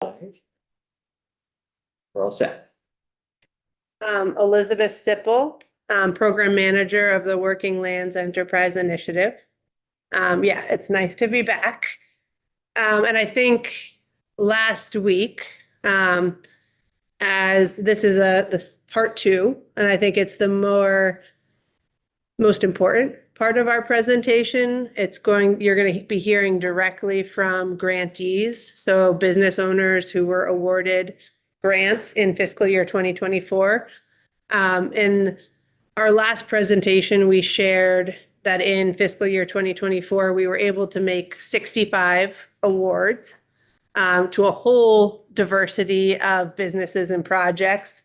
We're all set. Elizabeth Sipple, Program Manager of the Working Lands Enterprise Initiative. Yeah, it's nice to be back. And I think last week, as this is this part two, and I think it's the most important part of our presentation. You're going to be hearing directly from grantees, so business owners who were awarded grants in fiscal year 2024. In our last presentation, we shared that in fiscal year 2024, we were able to make 65 awards to a whole diversity of businesses and projects.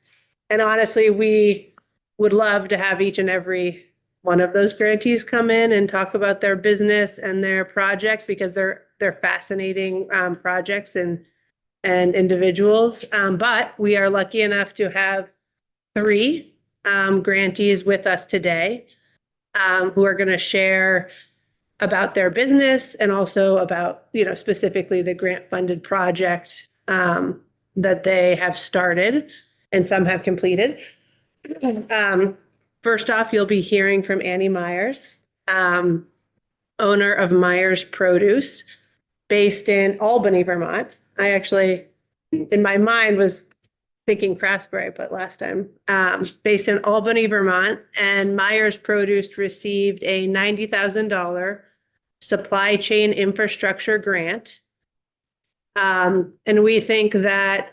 And honestly, we would love to have each and every one of those grantees come in and talk about their business and their project, because they're fascinating projects and individuals. But we are lucky enough to have 3 grantees with us today who are going to share about their business and also about, specifically the grant funded project that they have started and some have completed. First off, you'll be hearing from Annie Myers, owner of Myers Produce, based in Albany, Vermont. I actually, in my mind, was thinking Craftsbury, but last time, based in Albany, Vermont. And Myers Produce received a $90,000 supply chain infrastructure grant. And we think that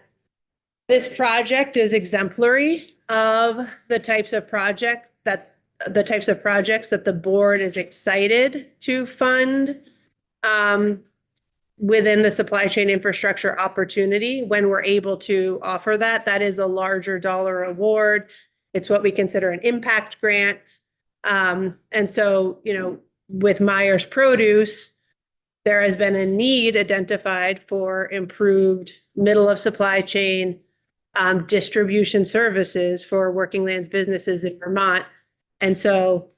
this project is exemplary of the types of projects that the board is excited to fund within the supply chain infrastructure opportunity. When we're able to offer that, that is a larger dollar award. It's what we consider an impact grant. And so, with Myers Produce, there has been a need identified for improved middle of supply chain distribution services for working lands businesses in Vermont. And so,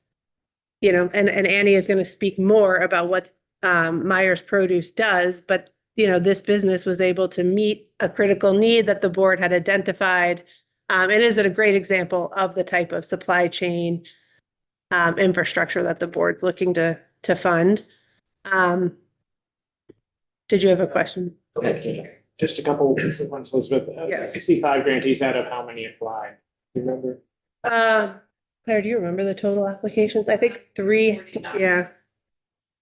and Annie is going to speak more about what Myers Produce does, but this business was able to meet a critical need that the board had identified. And is it a great example of the type of supply chain infrastructure that the board's looking to fund? Did you have a question? Okay. Just a couple of ones, Elizabeth. Yes. 65 grantees out of how many applied? Do you remember? Claire, do you remember the total applications? I think 3. Yeah.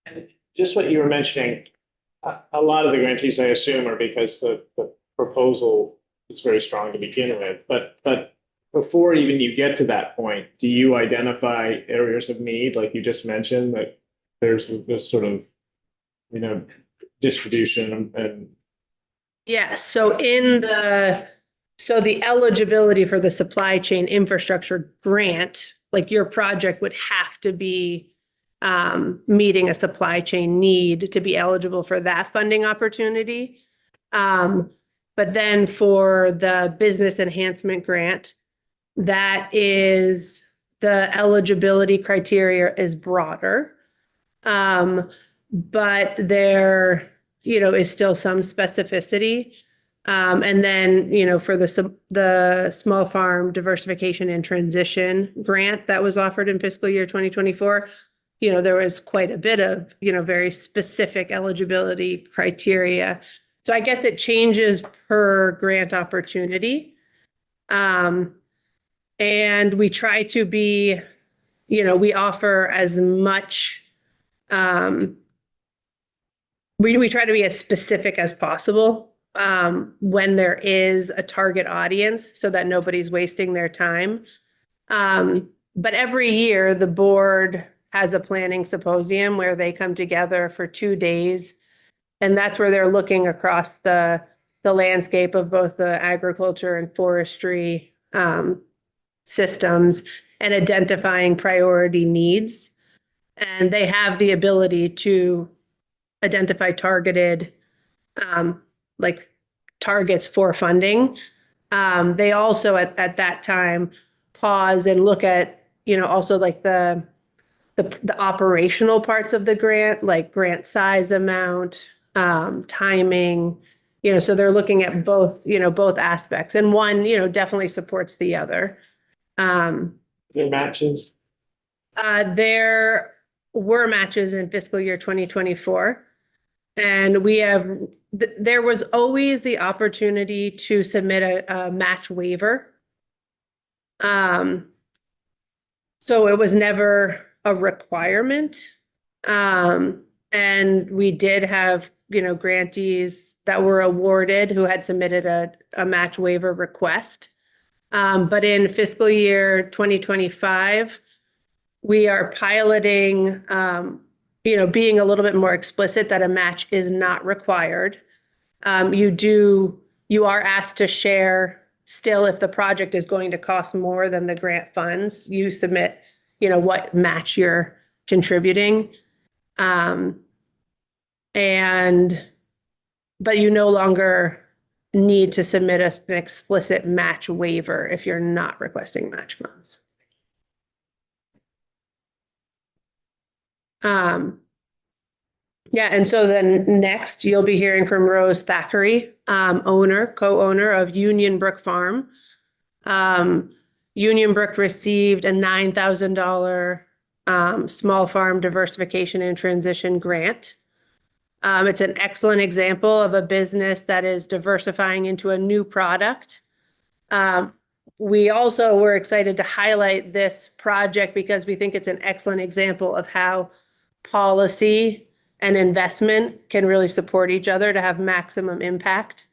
And just what you were mentioning, a lot of the grantees, I assume, are because the proposal is very strong to begin with. But before even you get to that point, do you identify areas of need, like you just mentioned, that there's this sort of, distribution and Yes. So the eligibility for the supply chain infrastructure grant, like your project would have to be meeting a supply chain need to be eligible for that funding opportunity. But then for the business enhancement grant, that is, the eligibility criteria is broader. But there, is still some specificity. And then, for the small farm diversification and transition grant that was offered in fiscal year 2024, there was quite a bit of, very specific eligibility criteria. So I guess it changes per grant opportunity. And we try to be, we offer as much, we try to be as specific as possible when there is a target audience so that nobody's wasting their time. But every year the board has a planning symposium where they come together for 2 days. And that's where they're looking across the landscape of both the agriculture and forestry systems and identifying priority needs. And they have the ability to identify targeted targets for funding. They also at that time pause and look at, also like the operational parts of the grant, like grant size, amount, timing, So they're looking at both, both aspects, and one, definitely supports the other. Their matches. There were matches in fiscal year 2024. And there was always the opportunity to submit a match waiver. So it was never a requirement. And we did have, grantees that were awarded who had submitted a match waiver request. But in fiscal year 2025, we are piloting, being a little bit more explicit that a match is not required. You are asked to share still if the project is going to cost more than the grant funds, you submit, what match you're contributing. But you no longer need to submit an explicit match waiver if you're not requesting match funds. Yeah, and so then next you'll be hearing from Rose Thackeray, co-owner of Union Brook Farm. Union Brook received a $9,000 small farm diversification and transition grant. It's an excellent example of a business that is diversifying into a new product. We also were excited to highlight this project because we think it's an excellent example of how policy and investment can really support each other to have maximum impact.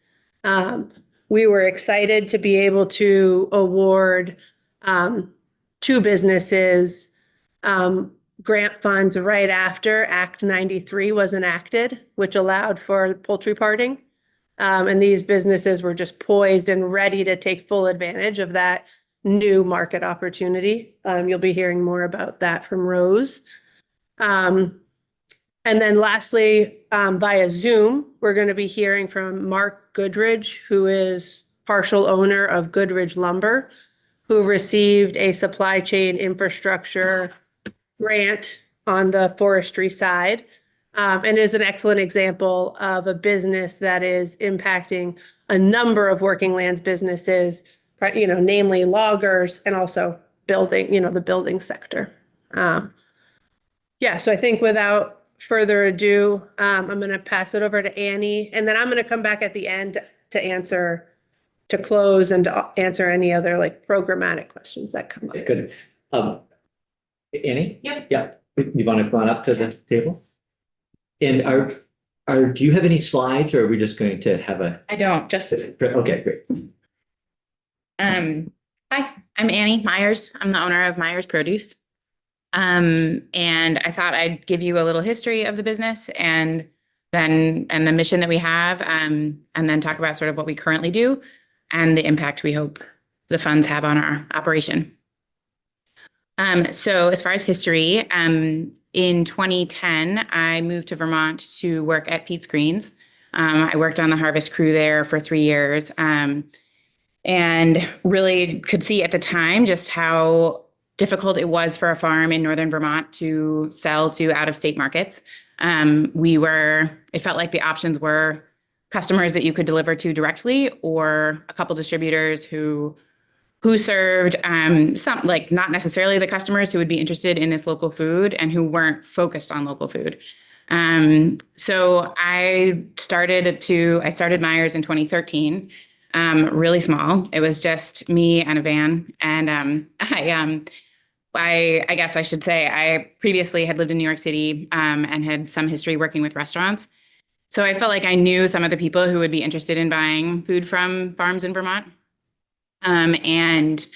We were excited to be able to award two businesses grant funds right after Act 93 was enacted, which allowed for poultry parting. And these businesses were just poised and ready to take full advantage of that new market opportunity. You'll be hearing more about that from Rose. And then lastly, via Zoom, we're going to be hearing from Mark Goodridge, who is partial owner of Goodridge Lumber, who received a supply chain infrastructure grant on the forestry side, and is an excellent example of a business that is impacting a number of working lands businesses, namely loggers and also building, the building sector. So I think without further ado, I'm going to pass it over to Annie, and then I'm going to come back at the end to close and to answer any other programmatic questions that come up. Okay, good. Annie? Yep. Yeah, you want to come on up to the table? And do you have any slides, or are we just going to have I don't, just, okay, great. hi, I'm Annie Myers. I'm the owner of Myers Produce. And I thought I'd give you a little history of the business and the mission that we have, and then talk about sort of what we currently do and the impact we hope the funds have on our operation. So as far as history, in 2010, I moved to Vermont to work at Pete's Greens. I worked on the harvest crew there for 3 years, and really could see at the time just how difficult it was for a farm in northern Vermont to sell to out-of-state markets. It felt like the options were customers that you could deliver to directly, or a couple distributors who served some, not necessarily the customers who would be interested in this local food and who weren't focused on local food. So I started Myers in 2013, really small. It was just me and a van. And I guess I should say I previously had lived in New York City and had some history working with restaurants. So I felt like I knew some of the people who would be interested in buying food from farms in Vermont. And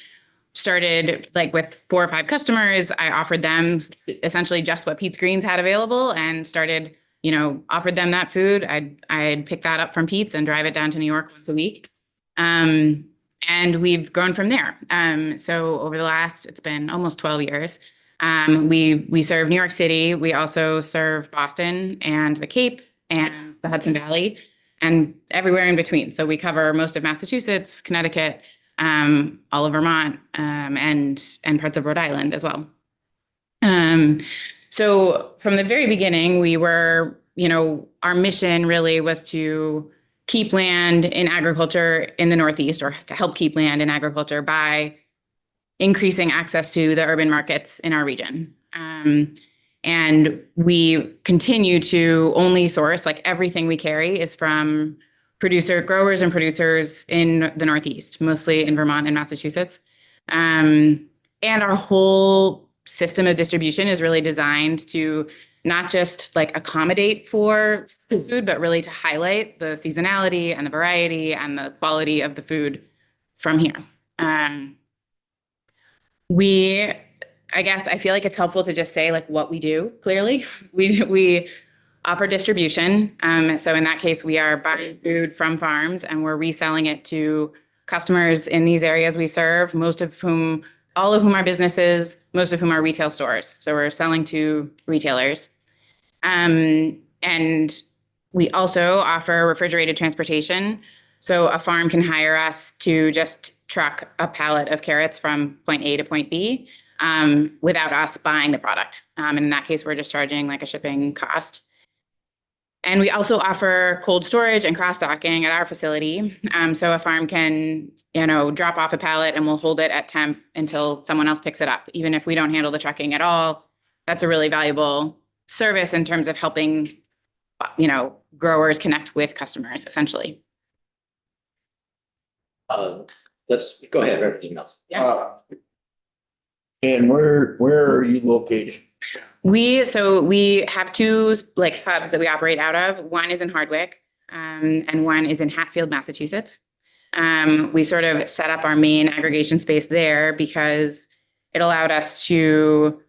started with 4 or 5 customers. I offered them essentially just what Pete's Greens had available, and started, offered them that food. I'd pick that up from Pete's and drive it down to New York once a week. And we've grown from there. So over it's been almost 12 years. We serve New York City. We also serve Boston and the Cape and the Hudson Valley and everywhere in between. So we cover most of Massachusetts, Connecticut, all of Vermont, and parts of Rhode Island as well. So from the very beginning, we were, our mission really was to keep land in agriculture in the Northeast, or to help keep land in agriculture by increasing access to the urban markets in our region. And we continue to only source, like everything we carry is from growers and producers in the Northeast, mostly in Vermont and Massachusetts. And our whole system of distribution is really designed to not just like accommodate for food, but really to highlight the seasonality and the variety and the quality of the food from here. I guess I feel like it's helpful to just say like what we do clearly. We offer distribution. So in that case, we are buying food from farms and we're reselling it to customers in these areas we serve, all of whom are businesses, most of whom are retail stores. So we're selling to retailers. And we also offer refrigerated transportation. So a farm can hire us to just truck a pallet of carrots from point A to point B without us buying the product. And in that case, we're just charging like a shipping cost. And we also offer cold storage and cross-docking at our facility. So a farm can, drop off a pallet and we'll hold it at temp until someone else picks it up. Even if we don't handle the trucking at all, that's a really valuable service in terms of helping, growers connect with customers, essentially. Let's go ahead, everything else. Yeah. And where are you located? We have two like hubs that we operate out of. One is in Hardwick, and one is in Hatfield, Massachusetts. We sort of set up our main aggregation space there because it allowed us to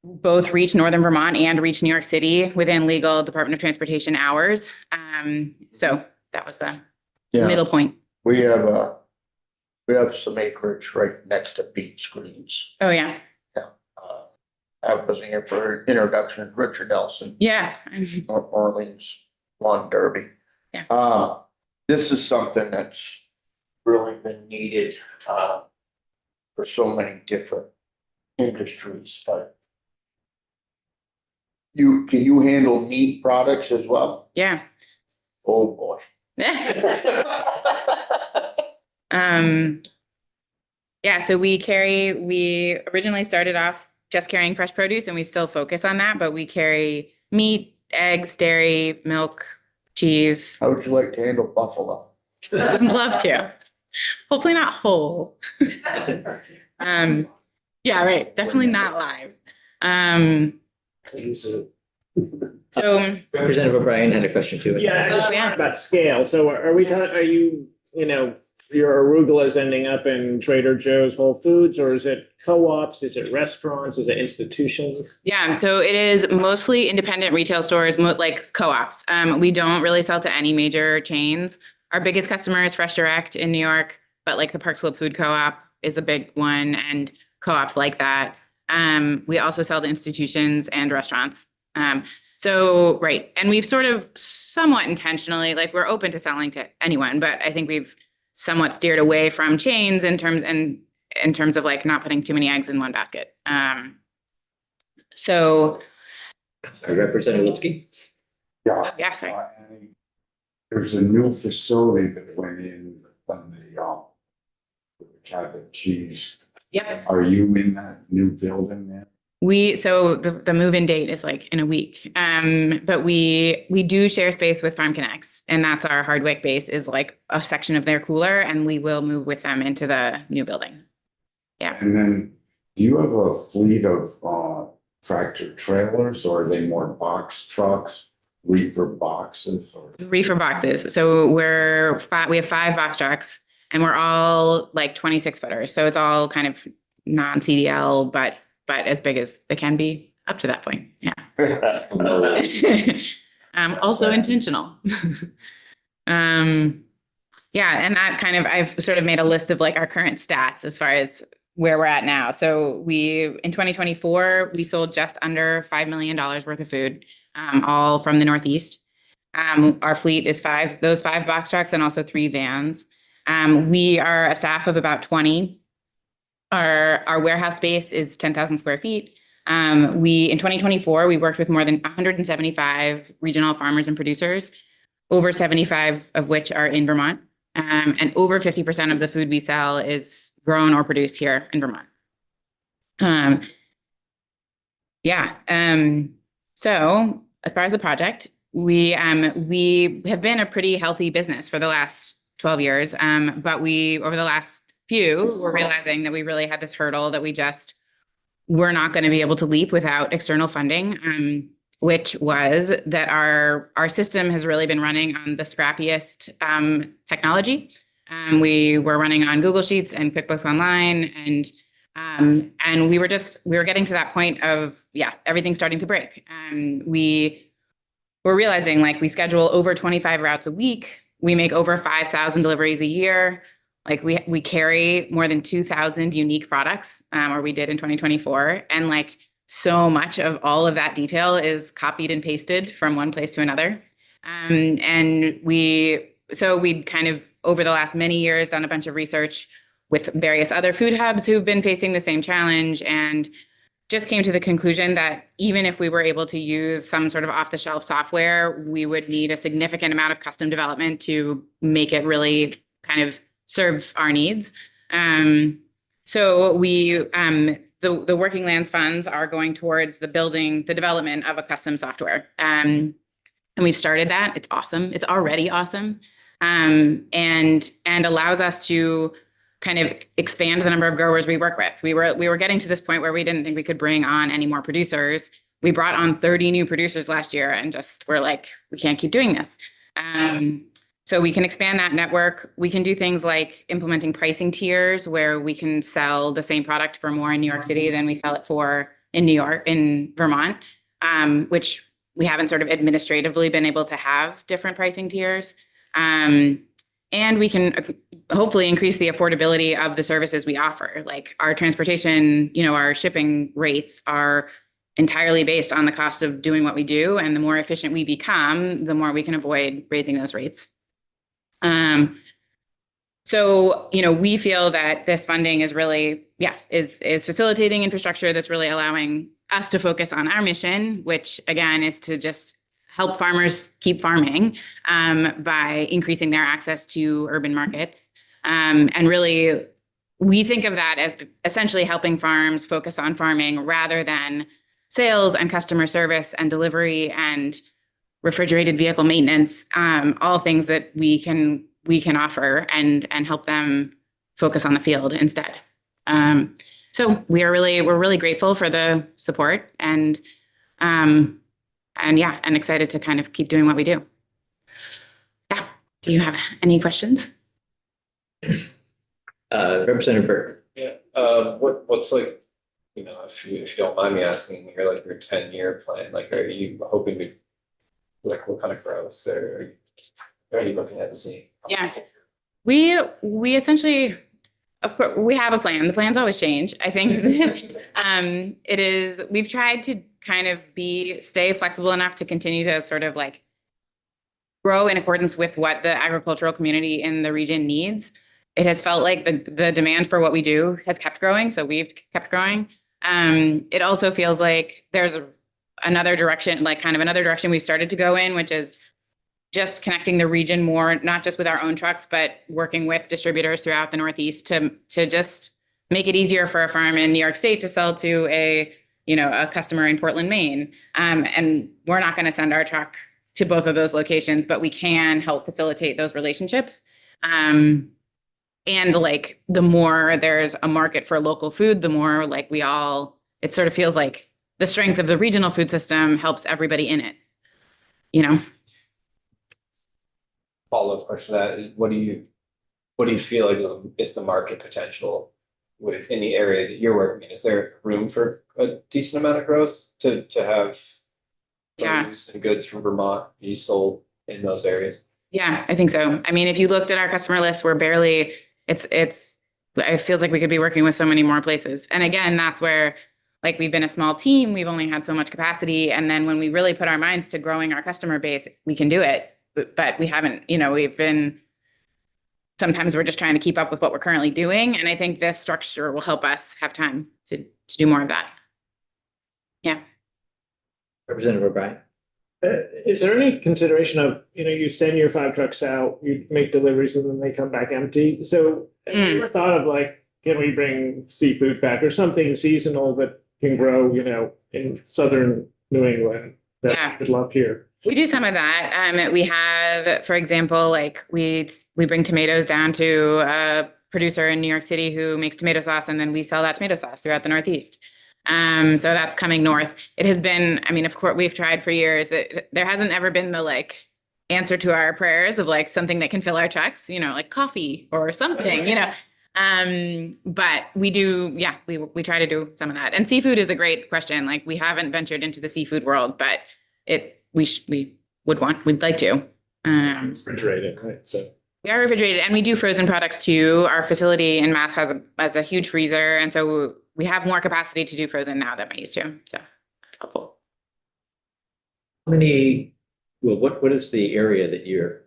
both reach Northern Vermont and reach New York City within legal Department of Transportation hours. So that was the middle point. We have some acreage right next to Pete's Greens. Oh, yeah. I was here for introduction, Richard Elson, Yeah. North Orleans Lawn Derby. Yeah. This is something that's really been needed, for so many different industries, but can you handle meat products as well? Yeah. Oh, boy. Yeah, so we originally started off just carrying fresh produce and we still focus on that, but we carry meat, eggs, dairy, milk, cheese. How would you like to handle buffalo? Would love to. Hopefully not whole. Yeah, right. Definitely not live. So Representative O'Brien had a question too. Yeah, I just Yeah. wondered about scale. So are you, your arugula is ending up in Trader Joe's, Whole Foods, or is it co-ops? Is it restaurants? Is it institutions? yeah, so it is mostly independent retail stores, like co-ops. We don't really sell to any major chains. Our biggest customer is Fresh Direct in New York, but like the Park Slope Food Co-op is a big one and co-ops like that. We also sell to institutions and restaurants. So, right. And we've sort of somewhat intentionally, like we're open to selling to anyone, but I think we've somewhat steered away from chains in terms of like not putting too many eggs in one basket. Sorry, Representative Lipsky. Yeah. Yeah, sorry. There's a new facility that went in on the cabbage cheese. Yep. Are you in that new building there? So the move-in date is like in a week. But we do share space with Farm Connects, and that's our Hardwick base is like a section of their cooler, and we will move with them into the new building. Yeah. And then do you have a fleet of tractor trailers, or are they more box trucks, reefer boxes, or? Reefer boxes. So we have 5 box trucks, and we're all like 26 footers. So it's all kind of non-CDL, but as big as they can be up to that point. Yeah. Also intentional. Yeah. And that kind of, I've sort of made a list of like our current stats as far as where we're at now. So in 2024, we sold just under $5 million worth of food, all from the Northeast. Our fleet is those 5 box trucks and also 3 vans. We are a staff of about 20. Our warehouse space is 10,000 square feet. In 2024, we worked with more than 175 regional farmers and producers. over 75 of which are in Vermont. And over 50% of the food we sell is grown or produced here in Vermont. So as far as the project, we have been a pretty healthy business for the last 12 years. But over the last few, we're realizing that we really had this hurdle that we're not going to be able to leap without external funding, which was that our system has really been running on the scrappiest technology. We were running on Google Sheets and QuickBooks Online, and we were getting to that point of, everything's starting to break. We were realizing, like, we schedule over 25 routes a week. We make over 5,000 deliveries a year. Like, we carry more than 2,000 unique products, or we did in 2024. And like, so much of all of that detail is copied and pasted from one place to another. And we'd kind of, over the last many years, done a bunch of research with various other food hubs who've been facing the same challenge, and just came to the conclusion that even if we were able to use some sort of off-the-shelf software, we would need a significant amount of custom development to make it really kind of serve our needs. So the Working Lands funds are going towards the development of a custom software. And we've started that. It's awesome. It's already awesome. And allows us to kind of expand the number of growers we work with. We were getting to this point where we didn't think we could bring on any more producers. We brought on 30 new producers last year and just were like, we can't keep doing this. So we can expand that network. We can do things like implementing pricing tiers where we can sell the same product for more in New York City than we sell it for in Vermont, which we haven't sort of administratively been able to have different pricing tiers. And we can hopefully increase the affordability of the services we offer. Like, our transportation, our shipping rates are entirely based on the cost of doing what we do. And the more efficient we become, the more we can avoid raising those rates. So, we feel that this funding is really, is facilitating infrastructure that's really allowing us to focus on our mission, which again is to just help farmers keep farming by increasing their access to urban markets. And really, we think of that as essentially helping farms focus on farming rather than sales and customer service and delivery and refrigerated vehicle maintenance, all things that we can offer and help them focus on the field instead. So we're really grateful for the support and excited to kind of keep doing what we do. Yeah. Do you have any questions? Representative Burke. Yeah, what's like, if you don't mind me asking, your 10-year plan, like, are you hoping to, like, what kind of growth are you looking at seeing? Yeah, we essentially, of course, we have a plan. The plans always change. I think we've tried to kind of stay flexible enough to continue to sort of like grow in accordance with what the agricultural community in the region needs. It has felt like the demand for what we do has kept growing, so we've kept growing. It also feels like there's another direction we've started to go in, which is just connecting the region more, not just with our own trucks, but working with distributors throughout the Northeast to just make it easier for a farm in New York State to sell to a customer in Portland, Maine. And we're not going to send our truck to both of those locations, but we can help facilitate those relationships. And like, the more there's a market for local food, the more like it sort of feels like the strength of the regional food system helps everybody in it, Follow-up question to that is, what do you feel like is the market potential within the area that you're working in? Is there room for a decent amount of growth to have produce and goods from Vermont be sold in those areas? Yeah, I think so. I mean, if you looked at our customer list, it feels like we could be working with so many more places. And again, that's where, like, we've been a small team, we've only had so much capacity. And then when we really put our minds to growing our customer base, we can do it. But we haven't, sometimes we're just trying to keep up with what we're currently doing. And I think this structure will help us have time to do more of that. Yeah. Representative O'Brien. Is there any consideration of, you send your 5 trucks out, you make deliveries and then they come back empty? So have you ever thought of like, can we bring seafood back or something seasonal that can grow, in southern New England that Yeah. we'd love here? We do some of that. We have, for example, like we bring tomatoes down to a producer in New York City who makes tomato sauce, and then we sell that tomato sauce throughout the Northeast. So that's coming north. It has been, I mean, of course, we've tried for years. That there hasn't ever been the like answer to our prayers of like something that can fill our trucks, like coffee or something, but we do, yeah, we try to do some of that. And seafood is a great question. Like we haven't ventured into the seafood world, but we'd like to. Refrigerated, right? So We are refrigerated, and we do frozen products too. Our facility in Mass has a huge freezer, and so we have more capacity to do frozen now than we used to. So that's helpful. What is the area that your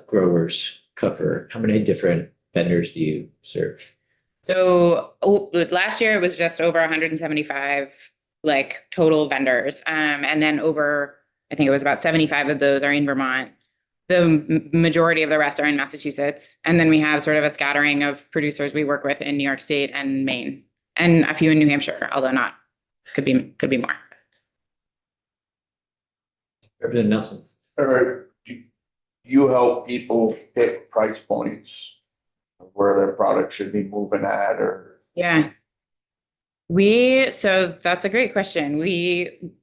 growers cover? How many different vendors do you serve? So last year it was just over 175 like total vendors, and then I think it was about 75 of those are in Vermont. The majority of the rest are in Massachusetts, and then we have sort of a scattering of producers we work with in New York State and Maine, and a few in New Hampshire, although not could be more. Representative Nelson. Or you help people pick price points of where their product should be moving at, or Yeah. So that's a great question.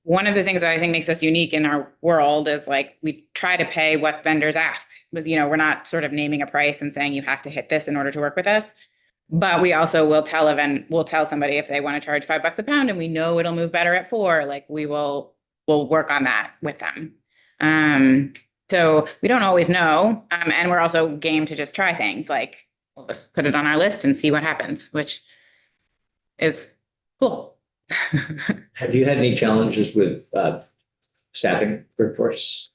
One of the things that I think makes us unique in our world is like, we try to pay what vendors ask. But, we're not sort of naming a price and saying you have to hit this in order to work with us. But we also will tell somebody if they want to charge $5 a pound and we know it'll move better at 4, like we'll work on that with them. So we don't always know. And we're also game to just try things like, we'll just put it on our list and see what happens, which is cool. Have you had any challenges with staffing workforce?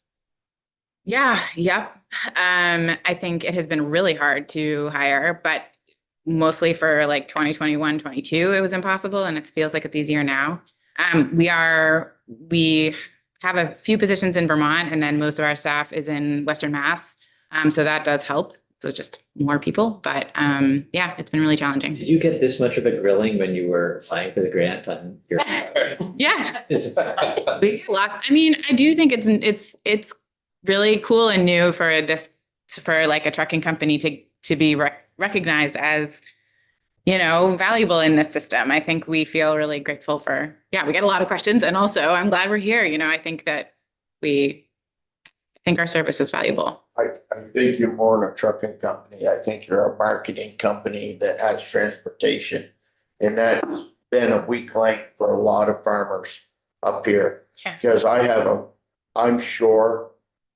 Yeah, yep. I think it has been really hard to hire, but mostly for like 2021, 22, it was impossible, and it feels like it's easier now. We have a few positions in Vermont, and then most of our staff is in Western Mass. So that does help. So just more people, but yeah, it's been really challenging. Did you get this much of a grilling when you were applying for the grant on your? Yeah. It's- I mean, I do think it's really cool and new for like a trucking company to be recognized as, valuable in this system. I think we feel really grateful we get a lot of questions, and also I'm glad we're here. I think that I think our service is valuable. I think you're more than a trucking company. I think you're a marketing company that has transportation. And that's been a weak link for a lot of farmers up here. Yeah. Because I'm sure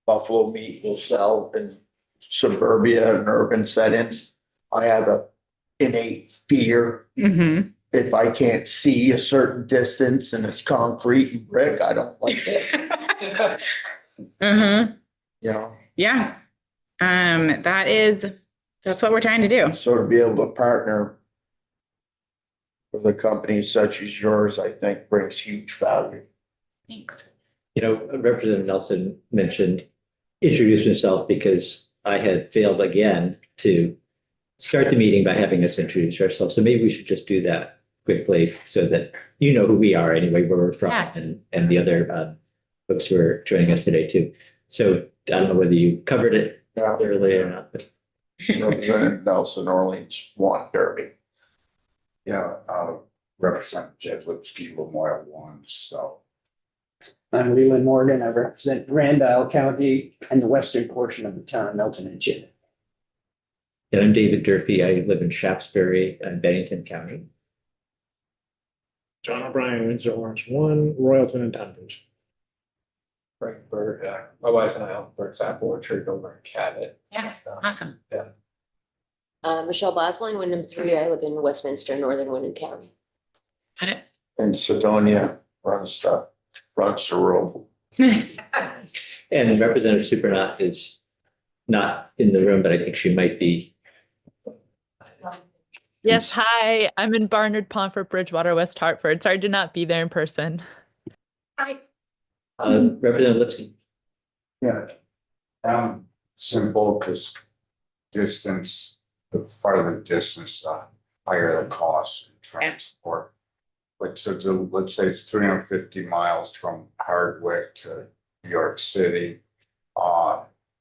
buffalo meat will sell in suburbia and urban settings. I have a innate fear. Mm-hmm. If I can't see a certain distance and it's concrete and brick, I don't like it. Mm-hmm. Yeah. That's what we're trying to do. So to be able to partner with a company such as yours, I think brings huge value. Thanks. Representative Nelson introduced himself because I had failed again to start the meeting by having us introduce ourselves. So maybe we should just do that quickly so that you know who we are anyway, where we're from, Yeah. and the other folks who are joining us today too. So I don't know whether you covered it Yeah. earlier or not, but Representative Nelson, Orleans, one Derby. Yeah, Representative Jed Lipsky, Lamoille one, so. I'm Leland Morgan. I represent Grand Isle County and the western portion of the town of Milton and Chin. and I'm David Durfee. I live in Shaftesbury and Bennington County. John O'Brien, Windsor Orange 1, Royalton and Tunbridge. Frank Bird, my wife and I own Burke's Apple Orchard over in Cabot. Yeah, awesome. Michelle Boslin, Wyndham 3. I live in Westminster, Northern Wyndham County. Got it. And Sedonia runs the room. And Representative Supranat is not in the room, but I think she might be. Yes, hi. I'm in Barnard, Pomfret, Bridgewater, West Hartford. Sorry to not be there in person. Hi. Representative Lipsky. Yeah. Simple, because distance, the farther the distance, the higher the cost of transport. But let's say it's 350 miles from Hardwick to New York City.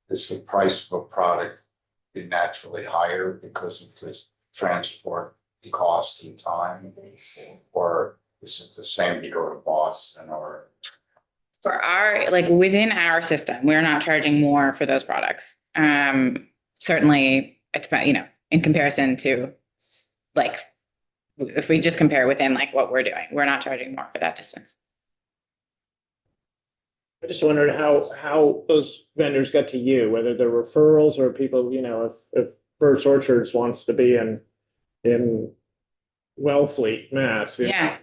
Is the price of a product be naturally higher because of the transport cost and time? Or is it the same to go to Boston or? For our, like within our system, we're not charging more for those products. Certainly it's about, in comparison to like, if we just compare within like what we're doing, we're not charging more for that distance. I just wondered how those vendors got to you, whether they're referrals or people, if Burt's Orchards wants to be in Wellfleet, Mass. Yeah.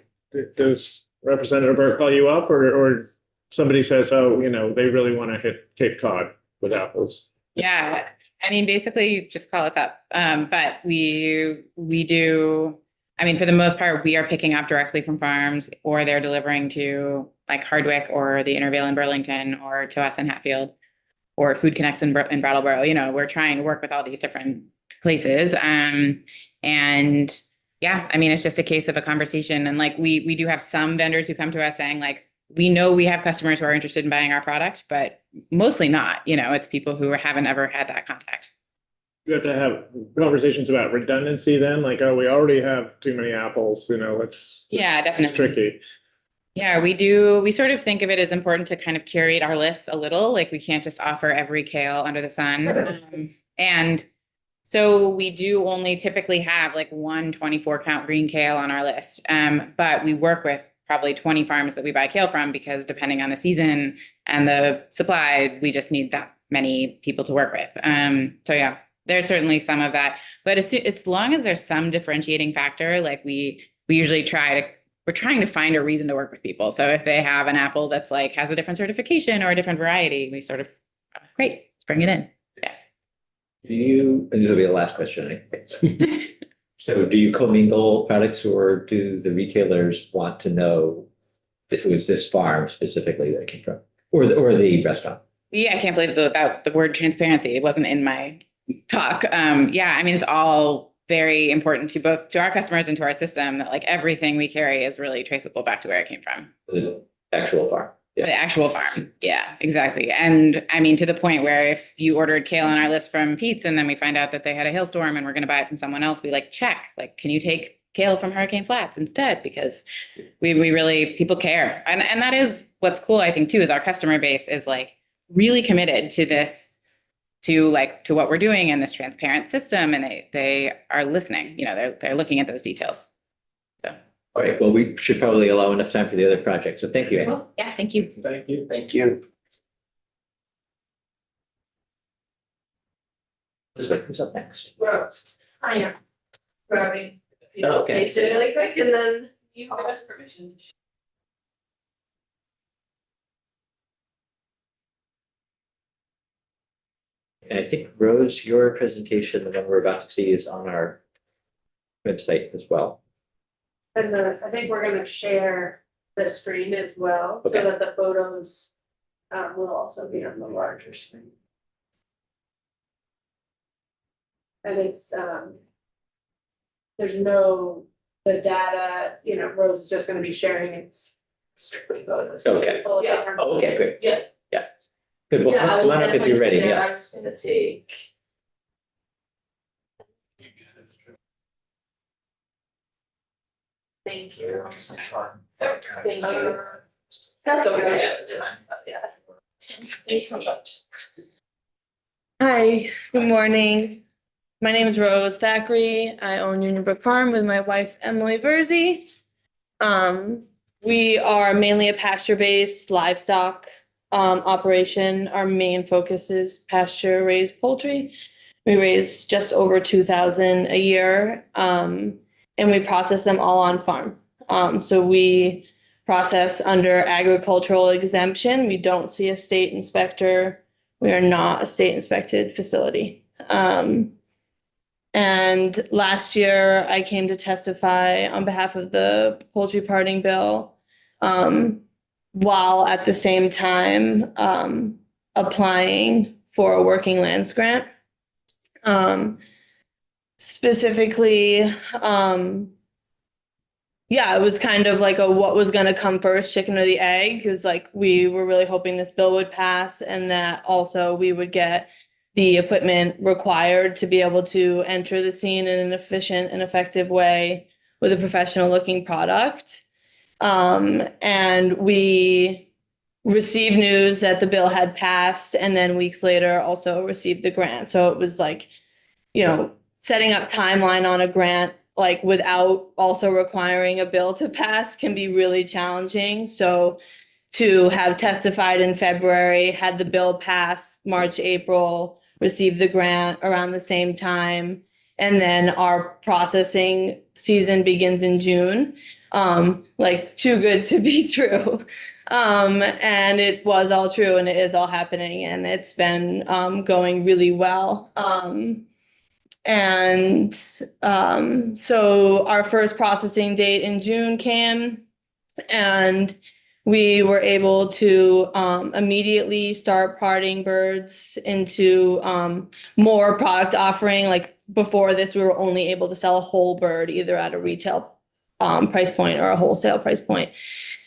Does Representative Burt call you up or somebody says, oh, they really want to hit Cape Cod with apples? Yeah. I mean, basically just call us up. But we do, I mean, for the most part, we are picking up directly from farms or they're delivering to like Hardwick or the Intervale in Burlington or to us in Hatfield or Food Connects in Brattleboro. We're trying to work with all these different places. And yeah, I mean, it's just a case of a conversation. And like, we do have some vendors who come to us saying like, we know we have customers who are interested in buying our product, but mostly not, it's people who haven't ever had that contact. You have to have conversations about redundancy then, like, oh, we already have too many apples, it's. Yeah, definitely. It's tricky. Yeah, we do. We sort of think of it as important to kind of curate our lists a little, like we can't just offer every kale under the sun. And so we do only typically have like 124 count green kale on our list. But we work with probably 20 farms that we buy kale from because depending on the season and the supply, we just need that many people to work with. So yeah, there's certainly some of that, but as long as there's some differentiating factor, like we usually we're trying to find a reason to work with people. So if they have an apple that's like has a different certification or a different variety, we sort of, great, let's bring it in. Yeah. And this will be the last question, I think. So do you commingle products or do the retailers want to know that it was this farm specifically that came from, or the restaurant? Yeah, I can't believe the word transparency, it wasn't in my talk. Yeah, I mean, it's all very important to our customers and to our system that like everything we carry is really traceable back to where it came from. The actual farm. Yeah. The actual farm. Yeah, exactly. And I mean, to the point where if you ordered kale on our list from Pete's and then we find out that they had a hailstorm and we're going to buy it from someone else, we like check, like, can you take kale from Hurricane Flats instead? Because we really, people care. And that is what's cool, I think, too, is our customer base is like really committed to this, to what we're doing in this transparent system. And they are listening, they're looking at those details. So. All right, well, we should probably allow enough time for the other project. So thank you, Anne. Well, yeah, thank you. Thank you. Thank you. Elizabeth, who's up next? Rose. I am. Grabbing. Oh, okay. Taste it really quick and then you give us permission. And I think, Rose, your presentation, the one we're about to see, is on our website as well. And I think we're gonna share the screen as well, Okay. so that the photos will also be on the larger screen. And it's there's no, the data, Rose is just gonna be sharing its strictly photos. Okay. Yeah. Oh, okay, great. Yeah. Good, well, Yeah, I will line up if you're ready, definitely sit there. yeah. I'm just gonna take. Thank you. Thank you. That's okay. Thanks so much. Hi, good morning. My name is Rose Thackeray. I own Union Brook Farm with my wife Emily Verzi. We are mainly a pasture-based livestock operation. Our main focus is pasture-raised poultry. We raise just over 2,000 a year, and we process them all on farm. So we process under agricultural exemption. We don't see a state inspector. We are not a state inspected facility. And last year I came to testify on behalf of the poultry parting bill, while at the same time applying for a working lands grant. Specifically, yeah, it was kind of like a what was gonna come first, chicken or the egg, because like we were really hoping this bill would pass and that also we would get the equipment required to be able to enter the scene in an efficient and effective way with a professional looking product. And we received news that the bill had passed and then weeks later also received the grant. So it was like, you know, setting up timeline on a grant like without also requiring a bill to pass can be really challenging. So to have testified in February, had the bill pass March, April, received the grant around the same time, and then our processing season begins in June. Like too good to be true. And it was all true and it is all happening and it's been going really well. So our first processing date in June came and we were able to immediately start parting birds into more product offering. Like before this, we were only able to sell a whole bird either at a retail price point or a wholesale price point.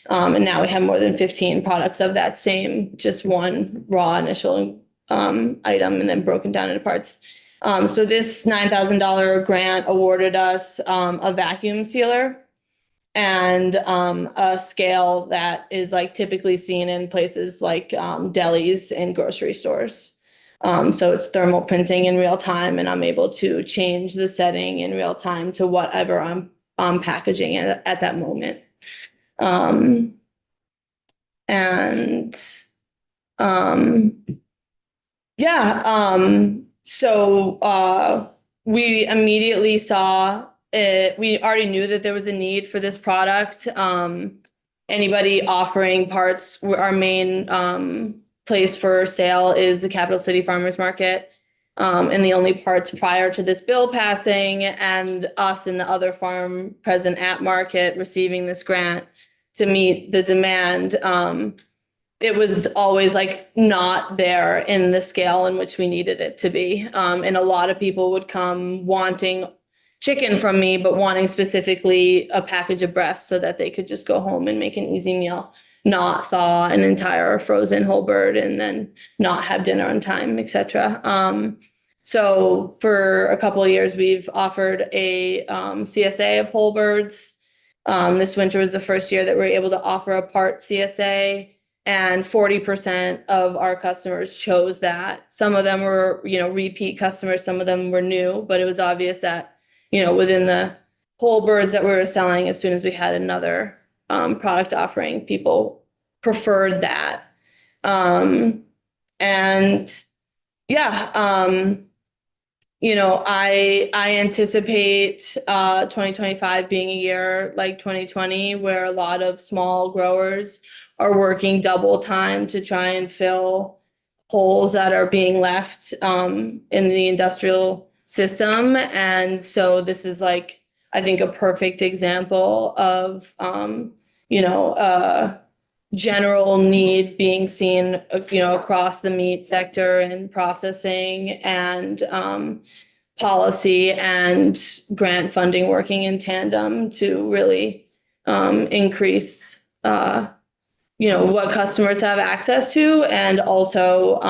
And now we have more than 15 products of that same, just one raw initial item and then broken down into parts. So this $9,000 grant awarded us a vacuum sealer and a scale that is like typically seen in places like delis and grocery stores. So it's thermal printing in real time and I'm able to change the setting in real time to whatever I'm packaging at that moment. So we immediately saw it. We already knew that there was a need for this product. Anybody offering parts, our main place for sale is the Capital City Farmers Market. And the only parts prior to this bill passing and us and the other farm present at market receiving this grant to meet the demand, it was always like not there in the scale in which we needed it to be. And a lot of people would come wanting chicken from me, but wanting specifically a package of breasts so that they could just go home and make an easy meal, not thaw an entire frozen whole bird and then not have dinner on time, etc. So for a couple of years, we've offered a CSA of whole birds. This winter was the first year that we were able to offer a part CSA, and 40% of our customers chose that. Some of them were, repeat customers, some of them were new, but it was obvious that, within the whole birds that we were selling, as soon as we had another product offering, people preferred that. I anticipate 2025 being a year like 2020, where a lot of small growers are working double time to try and fill holes that are being left in the industrial system. And so this is like, I think, a perfect example of, general need being seen, across the meat sector and processing and policy and grant funding working in tandem to really increase, what customers have access to and also,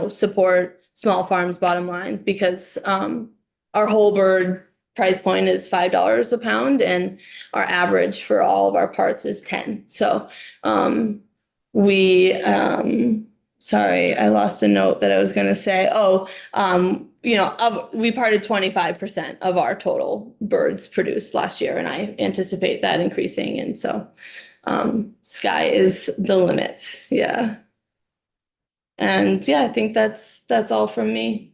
support small farms bottom line because our whole bird price point is $5 a pound and our average for all of our parts is 10. So sorry, I lost a note that I was going to say. We parted 25% of our total birds produced last year, and I anticipate that increasing. And so sky is the limit. Yeah. And yeah, I think that's all from me.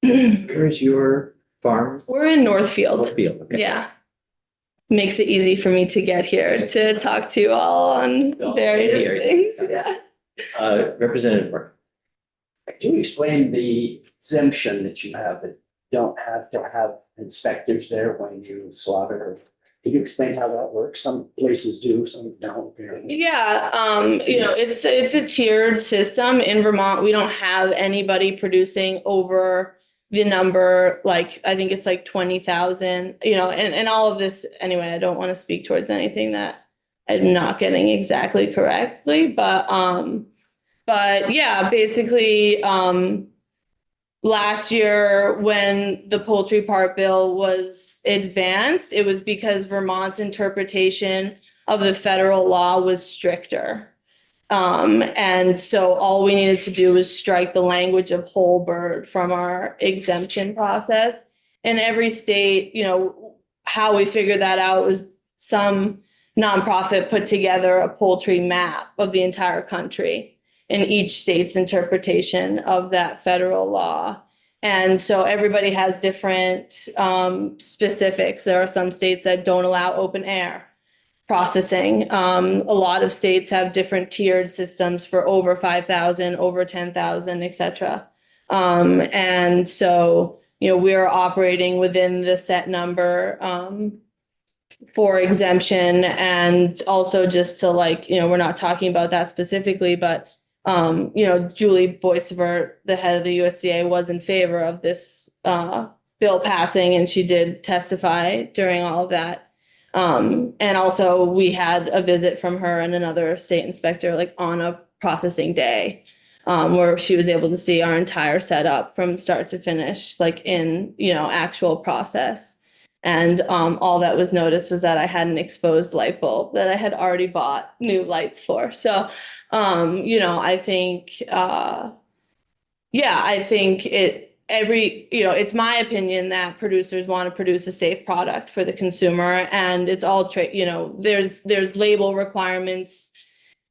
Where is your farm? We're in Northfield. Northfield, okay. Yeah. Makes it easy for me to get here to talk to you all on various things. Yeah. Representative Mark. Can you explain the exemption that you have that don't have to have inspectors there when you slaughter Can you explain how that works? Some places do, some don't. Apparently. Yeah, it's a tiered system. In Vermont, we don't have anybody producing over the number, like, I think it's like 20,000, and all of this, anyway, I don't want to speak towards anything that I'm not getting exactly correctly, but yeah, basically, last year, when the poultry part bill was advanced, it was because Vermont's interpretation of the federal law was stricter. And so all we needed to do was strike the language of whole bird from our exemption process. In every state, how we figured that out was some nonprofit put together a poultry map of the entire country in each state's interpretation of that federal law. And so everybody has different specifics. There are some states that don't allow open air processing. A lot of states have different tiered systems for over 5,000, over 10,000, et cetera. And so, we're operating within the set number for exemption. And also just to we're not talking about that specifically, but Julie Boisvert, the head of the USDA, was in favor of this bill passing, and she did testify during all of that. And also we had a visit from her and another state inspector, on a processing day, where she was able to see our entire setup from start to finish, in, actual process. And all that was noticed was that I had an exposed light bulb that I had already bought new lights for. So, I think, I think it's my opinion that producers want to produce a safe product for the consumer, and it's all there's label requirements,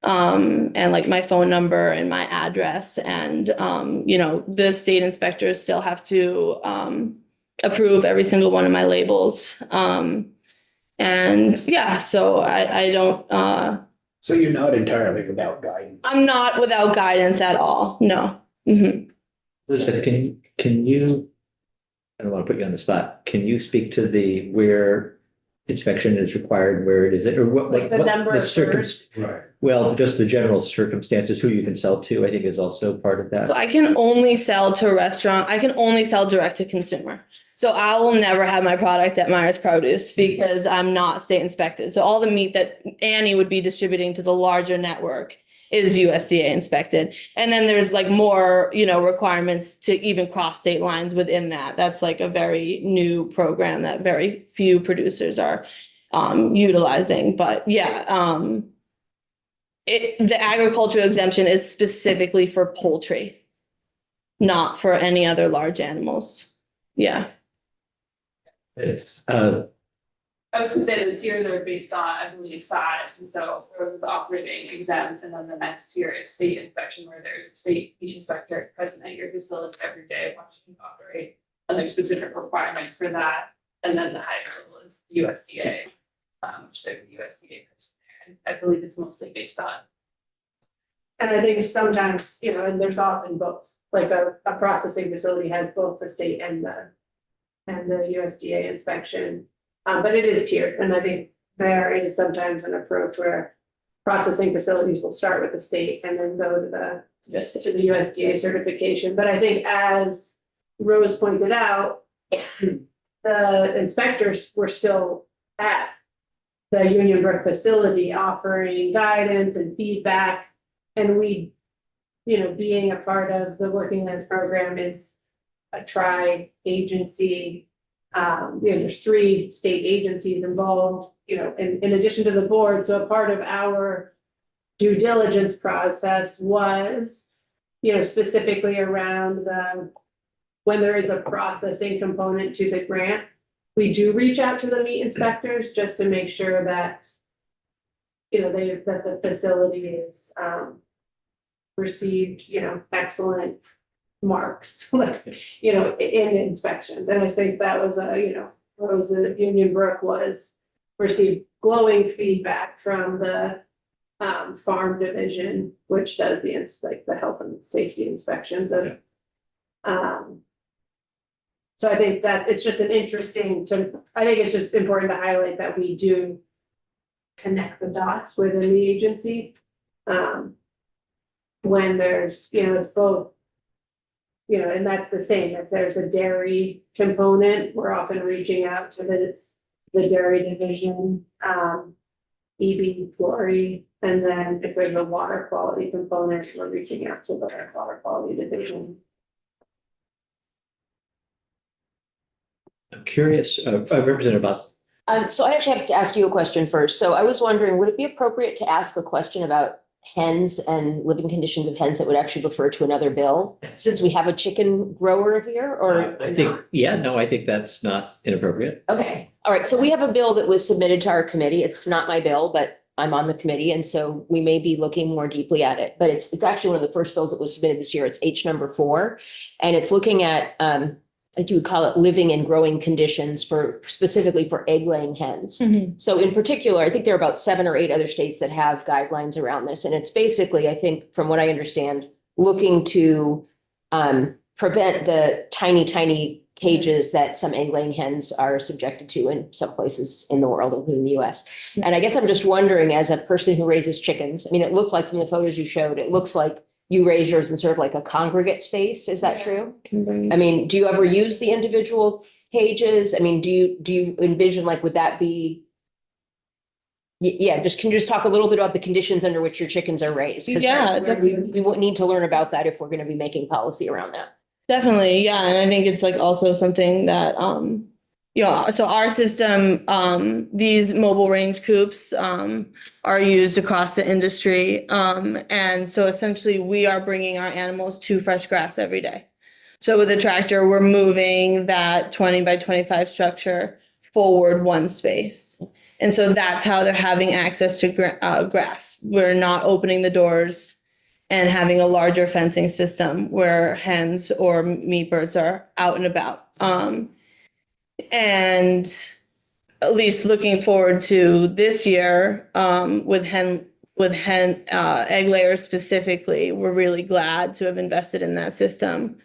and my phone number and my address, and the state inspectors still have to approve every single one of my labels. And yeah, so I don't, So you're not entirely without guidance? I'm not without guidance at all. No. Mhm. Elizabeth, can you, I don't want to put you on the spot. Can you speak to where inspection is required, where it is, or what, The number of birds? Right. Well, just the general circumstances, who you can sell to, I think is also part of that. So I can only sell to a restaurant. I can only sell direct to consumer. So I will never have my product at Myers Produce because I'm not state inspected. So all the meat that Annie would be distributing to the larger network is USDA inspected. And then there's more, requirements to even cross state lines within that. That's a very new program that very few producers are utilizing. But yeah, the agricultural exemption is specifically for poultry, not for any other large animals. Yeah. I was gonna say the tiers are based on, I believe, size, and so there was operating exempt, and then the next tier is state inspection, where there's a state meat inspector present at your facility every day watching you operate, and there's specific requirements for that. And then the highest level is USDA, which there's a USDA person there, and I believe it's mostly based on. And I think sometimes, and there's often both, a processing facility has both the state and the USDA inspection. But it is tiered, and I think there is sometimes an approach where processing facilities will start with the state and then go to the USDA certification. But I think, as Rose pointed out, the inspectors were still at the Union Brook facility offering guidance and feedback. And we, being a part of the Working Lands program is a tri-agency. There's 3 state agencies involved, in addition to the board. So a part of our due diligence process was, specifically around when there is a processing component to the grant, we do reach out to the meat inspectors just to make sure that, that the facility is received, excellent marks, in inspections. And I think that was Rose at Union Brook received glowing feedback from the farm division, which does the health and safety inspections of So I think that it's just I think it's just important to highlight that we do connect the dots within the agency. When there's, it's both. And that's the same, if there's a dairy component, we're often reaching out to the dairy division, EB, Glory, and then if there's a water quality component, we're reaching out to the water quality division. I'm curious, Representative Boston. So I actually have to ask you a question first. So I was wondering, would it be appropriate to ask a question about hens and living conditions of hens that would actually refer to another bill? Since we have a chicken grower here, or? I think, I think that's not inappropriate. Okay, all right. So we have a bill that was submitted to our committee. It's not my bill, but I'm on the committee, and so we may be looking more deeply at it. But it's actually one of the first bills that was submitted this year. It's H number 4, and it's looking at like you would call it living and growing conditions specifically for egg-laying hens. So in particular, I think there are about 7 or 8 other states that have guidelines around this. And it's basically, I think, from what I understand, looking to prevent the tiny cages that some egg-laying hens are subjected to in some places in the world, including the US. And I guess I'm just wondering, as a person who raises chickens, I mean, it looked like from the photos you showed, it looks like you raise yours in sort of like a congregate space. Is that true? I mean, do you ever use the individual cages? I mean, do you envision, like, would that be? Yeah, can you just talk a little bit about the conditions under which your chickens are raised? 'Cause we would need to learn about that if we're going to be making policy around that. Definitely, yeah, and I think it's like also something that, so our system, these mobile range coops, are used across the industry. And so essentially we are bringing our animals to fresh grass every day. So with a tractor, we're moving that 20 by 25 structure forward one space. And so that's how they're having access to grass. We're not opening the doors and having a larger fencing system where hens or meat birds are out and about. And at least looking forward to this year, with egg layers specifically, we're really glad to have invested in that system,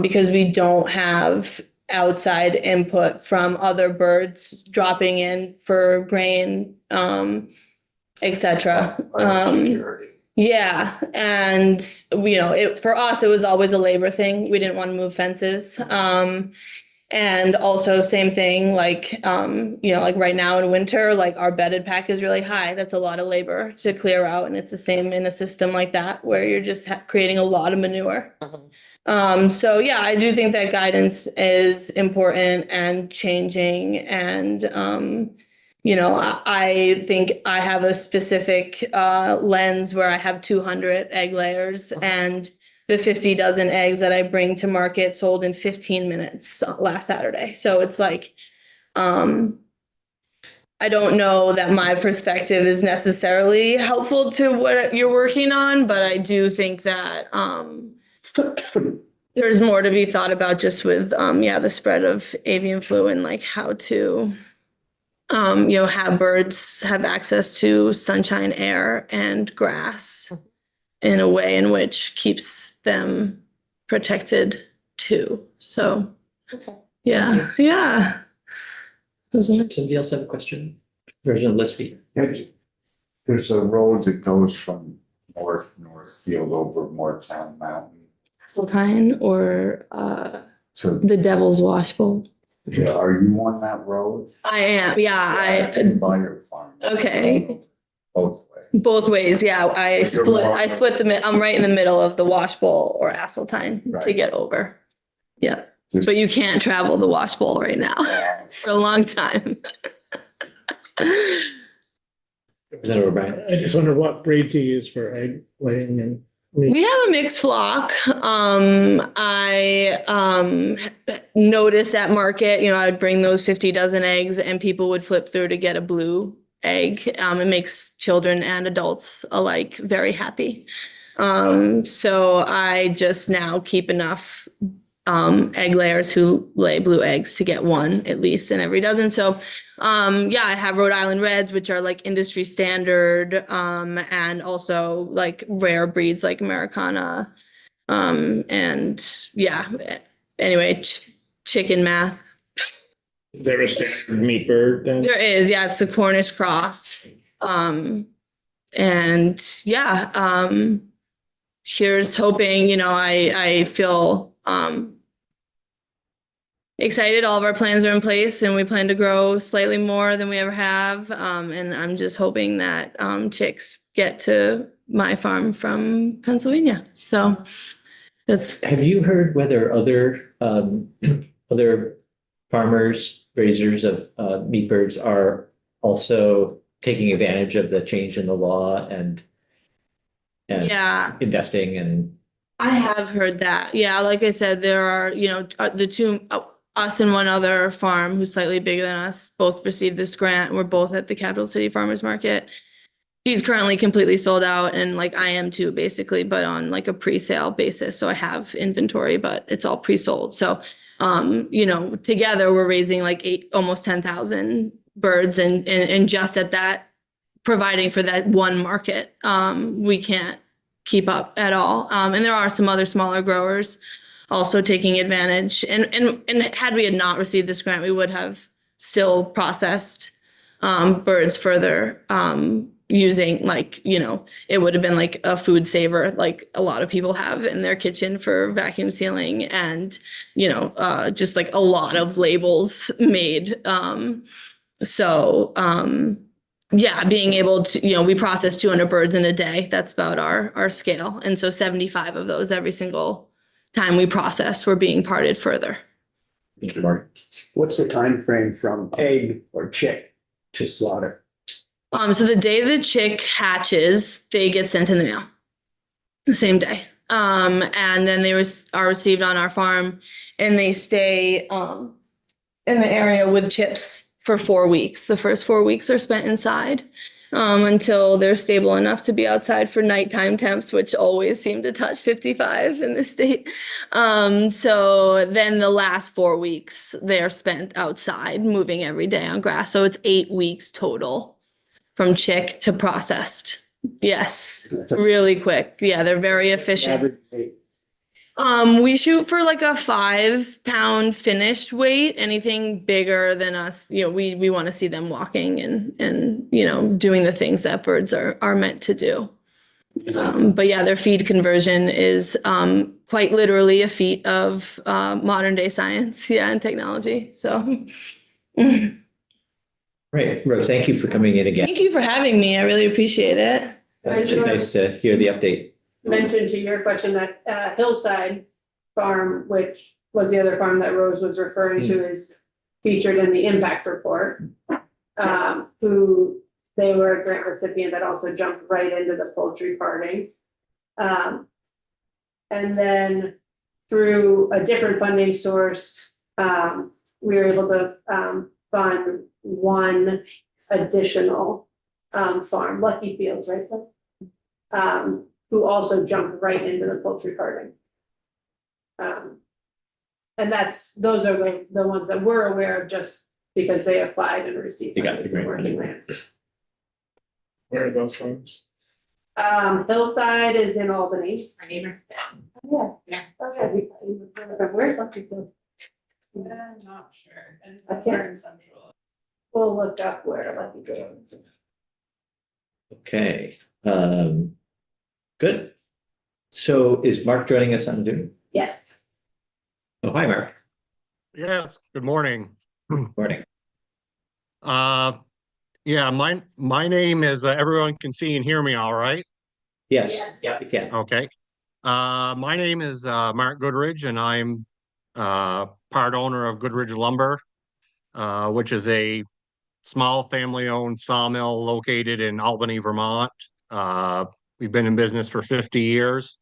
because we don't have outside input from other birds dropping in for grain, etc. Yeah, and for us, it was always a labor thing. We didn't want to move fences. And also same thing, like, like right now in winter, like our bedded pack is really high. That's a lot of labor to clear out. And it's the same in a system like that, where you're just creating a lot of manure. So yeah, I do think that guidance is important and changing. And, I think I have a specific lens where I have 200 egg layers, and the 50 dozen eggs that I bring to market sold in 15 minutes last Saturday. So it's like, I don't know that my perspective is necessarily helpful to what you're working on, but I do think that there's more to be thought about just with, the spread of avian flu and like how to, have birds have access to sunshine, air, and grass in a way in which keeps them protected too. So, yeah. Somebody else have a question? Representative Liskey. There's a road that goes from Northfield over Moortown Mountain. Hasseltine or So, the Devil's Washbowl. are you on that road? I am, I can buy your farm. Okay. Both ways. Both ways, yeah. I But you're split I'm right in the middle of the Washbowl or Hasseltine to Right. get over. Yeah, Just- but you can't travel the Washbowl right now for a long time. Representative O'Brien. I just wonder what breed to use for egg laying and. We have a mixed flock. I noticed at market, I'd bring those 50 dozen eggs and people would flip through to get a blue egg. It makes children and adults alike very happy. So I just now keep enough egg layers who lay blue eggs to get one at least in every dozen. So I have Rhode Island Reds, which are like industry standard, and also like rare breeds like Americana. Anyway, chicken math. Is there a standard meat bird then? There is, yeah, it's the Cornish cross. And yeah, here's hoping, I feel excited. All of our plans are in place and we plan to grow slightly more than we ever have. And I'm just hoping that chicks get to my farm from Pennsylvania. So that's, Have you heard whether other other farmers, raisers of meat birds are also taking advantage of the change in the law and yeah. investing and I have heard that. Yeah, like I said, there are, the two, us and one other farm who's slightly bigger than us, both received this grant. We're both at the Capital City Farmers Market. She's currently completely sold out, and like I am too, basically, but on like a pre-sale basis. So I have inventory, but it's all pre-sold. So, together we're raising like almost 10,000 birds, and just at that, providing for that one market, we can't keep up at all. And there are some other smaller growers also taking advantage. And had we had not received this grant, we would have still processed birds further, using it would have been like a food saver, like a lot of people have in their kitchen for vacuum sealing, and just like a lot of labels made. Yeah, being able to, we process 200 birds in a day. That's about our scale. And so 75 of those every single time we process, we're being parted further. What's the time frame from egg or chick to slaughter? So the day the chick hatches, they get sent in the mail the same day. And then they are received on our farm, and they stay in the area with chicks for 4 weeks. The first 4 weeks are spent inside until they're stable enough to be outside for nighttime temps, which always seem to touch 55 in this state. So then the last 4 weeks, they're spent outside moving every day on grass. So it's 8 weeks total from chick to processed. Yes, really quick. Yeah, they're very efficient. Average weight. We shoot for like a 5-pound finished weight. Anything bigger than us, we want to see them walking and doing the things that birds are meant to do. But yeah, their feed conversion is quite literally a feat of modern day science, and technology. So. Great, Rose, thank you for coming in again. Thank you for having me. I really appreciate it. It's just nice to hear the update. Mentioned to your question that Hillside Farm, which was the other farm that Rose was referring to, is featured in the impact report. Who they were a grant recipient that also jumped right into the poultry parting. And then through a different funding source, we were able to fund one additional farm, Lucky Fields, right? Who also jumped right into the poultry parting. And those are the ones that we're aware of just because they applied and received. They got the grant. Working grants. Where are those farms? Hillside is in Albany. Our neighbor. Yeah. Okay. Where's Lucky Fields? I'm not sure. And I can't- somewhere in central. We'll look up where Lucky Fields is. Okay, good. So is Mark joining us on Zoom? Yes. Oh, hi, Mark. Yes, good morning. Morning. Yeah, my name is, everyone can see and hear me all right? Yes, Yes. yeah, you can. Okay. My name is Mark Goodridge, and I'm part owner of Goodridge Lumber, which is a small family-owned sawmill located in Albany, Vermont. We've been in business for 50 years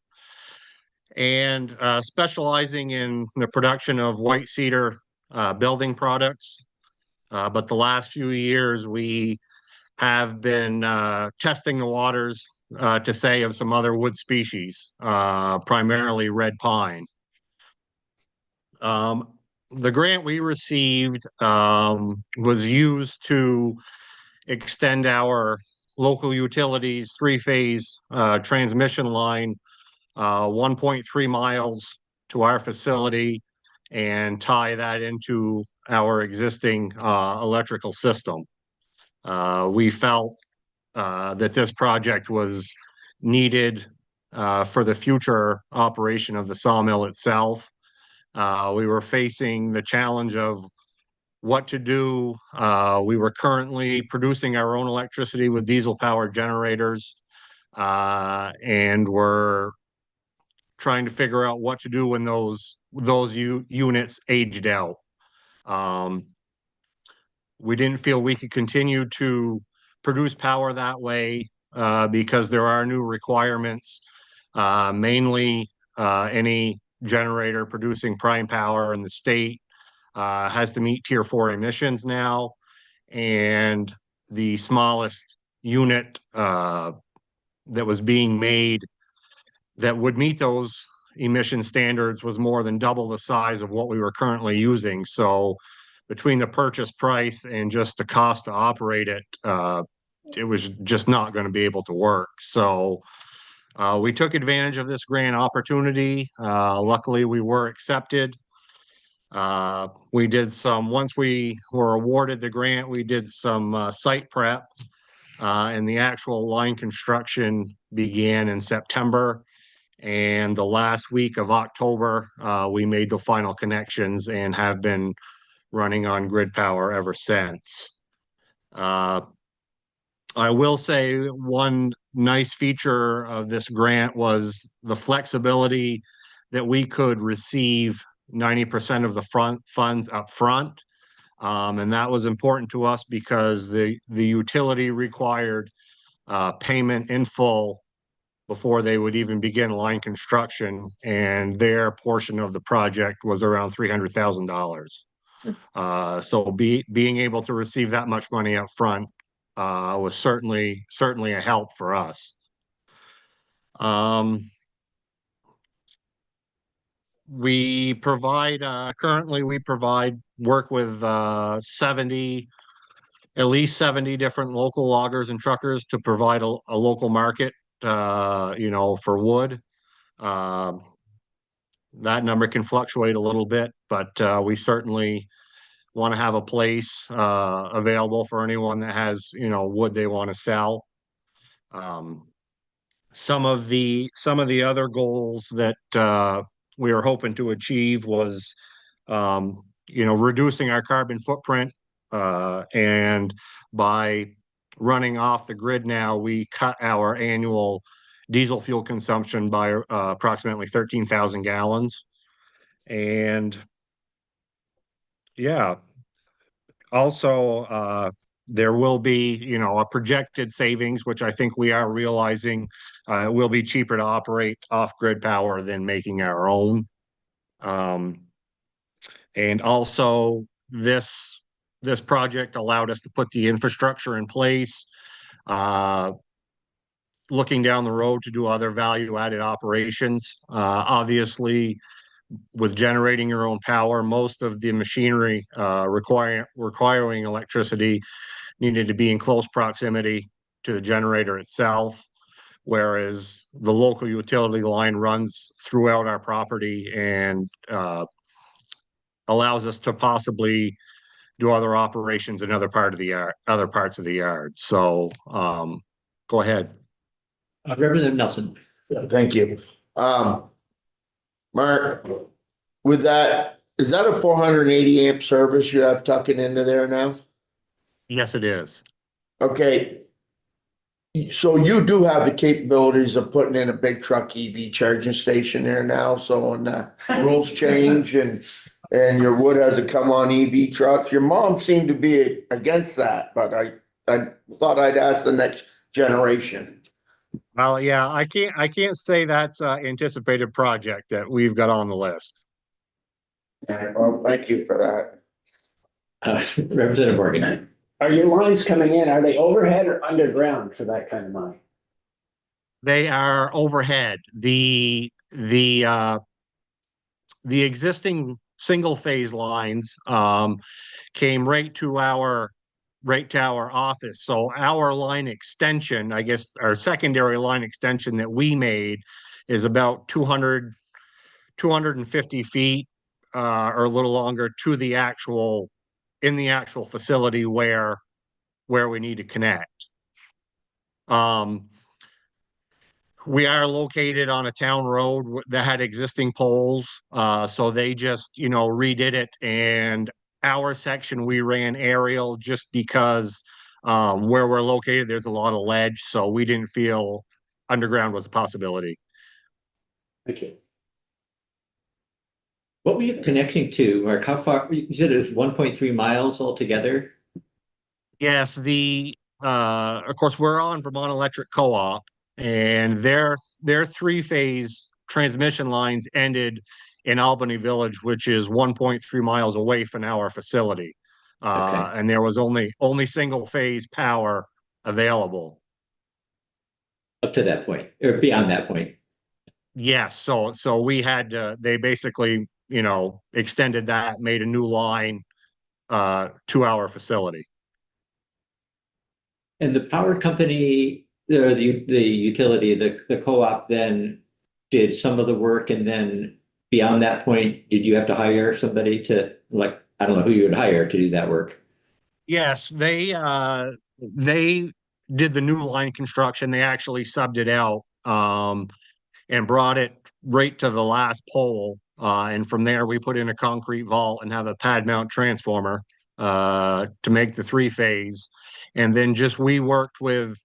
and specializing in the production of white cedar building products. But the last few years, we have been testing the waters to say of some other wood species, primarily red pine. The grant we received was used to extend our local utilities 3-phase transmission line 1.3 miles to our facility and tie that into our existing electrical system. We felt that this project was needed for the future operation of the sawmill itself. We were facing the challenge of what to do. We were currently producing our own electricity with diesel powered generators, and we're trying to figure out what to do when those units aged out. We didn't feel we could continue to produce power that way because there are new requirements, mainly any generator producing prime power in the state has to meet Tier 4 emissions now, and the smallest unit that was being made that would meet those emission standards was more than double the size of what we were currently using. So between the purchase price and just the cost to operate it, it was just not going to be able to work. So we took advantage of this grant opportunity. Luckily, we were accepted. We did some, once we were awarded the grant, we did some site prep, and the actual line construction began in September. And the last week of October, we made the final connections and have been running on grid power ever since. I will say one nice feature of this grant was the flexibility that we could receive 90% of the funds up front. And that was important to us because the utility required payment in full before they would even begin line construction, and their portion of the project was around $300,000. So being able to receive that much money up front was certainly a help for us. We provide currently we provide work with at least 70 different local loggers and truckers to provide a local market, for wood. That number can fluctuate a little bit, but we certainly want to have a place available for anyone that has, wood they want to sell. Some of the other goals that we were hoping to achieve was, reducing our carbon footprint, and by running off the grid now, we cut our annual diesel fuel consumption by approximately 13,000 gallons. And yeah, also there will be, a projected savings, which I think we are realizing. It will be cheaper to operate off-grid power than making our own. And also this project allowed us to put the infrastructure in place, looking down the road to do other value-added operations. Obviously, with generating your own power, most of the machinery requiring electricity needed to be in close proximity to the generator itself, whereas the local utility line runs throughout our property and allows us to possibly do other operations in other parts of the yard. So go ahead. Representative Nelson. Thank you. Mark, with that, is that a 480 amp service you have tucking into there now? Yes, it is. Okay. So you do have the capabilities of putting in a big truck EV charging station there now. So when the rules change and your wood has to come on EV trucks, your mom seemed to be against that, but I thought I'd ask the next generation. Well, yeah, I can't say that's an anticipated project that we've got on the list. Well, thank you for that. Representative Morgan. Are your lines coming in, are they overhead or underground for that kind of money? They are overhead. The existing single phase lines came right to our office. So our line extension, I guess our secondary line extension that we made is about 250 feet or a little longer to the actual, in the actual facility where we need to connect. We are located on a town road that had existing poles, so they just, you know, redid it. And our section, we ran aerial just because where we're located, there's a lot of ledge, so we didn't feel underground was a possibility. Thank you. What were you connecting to, Mark? How far, you said it was 1.3 miles altogether? Yes, of course, we're on Vermont Electric Co-op, and their three-phase transmission lines ended in Albany Village, which is 1.3 miles away from our facility. Okay. And there was only single phase power available. Up to that point, or beyond that point? Yes, so we had they basically, you know, extended that, made a new line to our facility. And the power company, the utility, the co-op then did some of the work, and then beyond that point, did you have to hire somebody to, like, I don't know who you would hire to do that work? Yes, they did the new line construction. They actually subbed it out and brought it right to the last pole. And from there, we put in a concrete vault and have a pad mount transformer to make the three-phase. And then just we worked with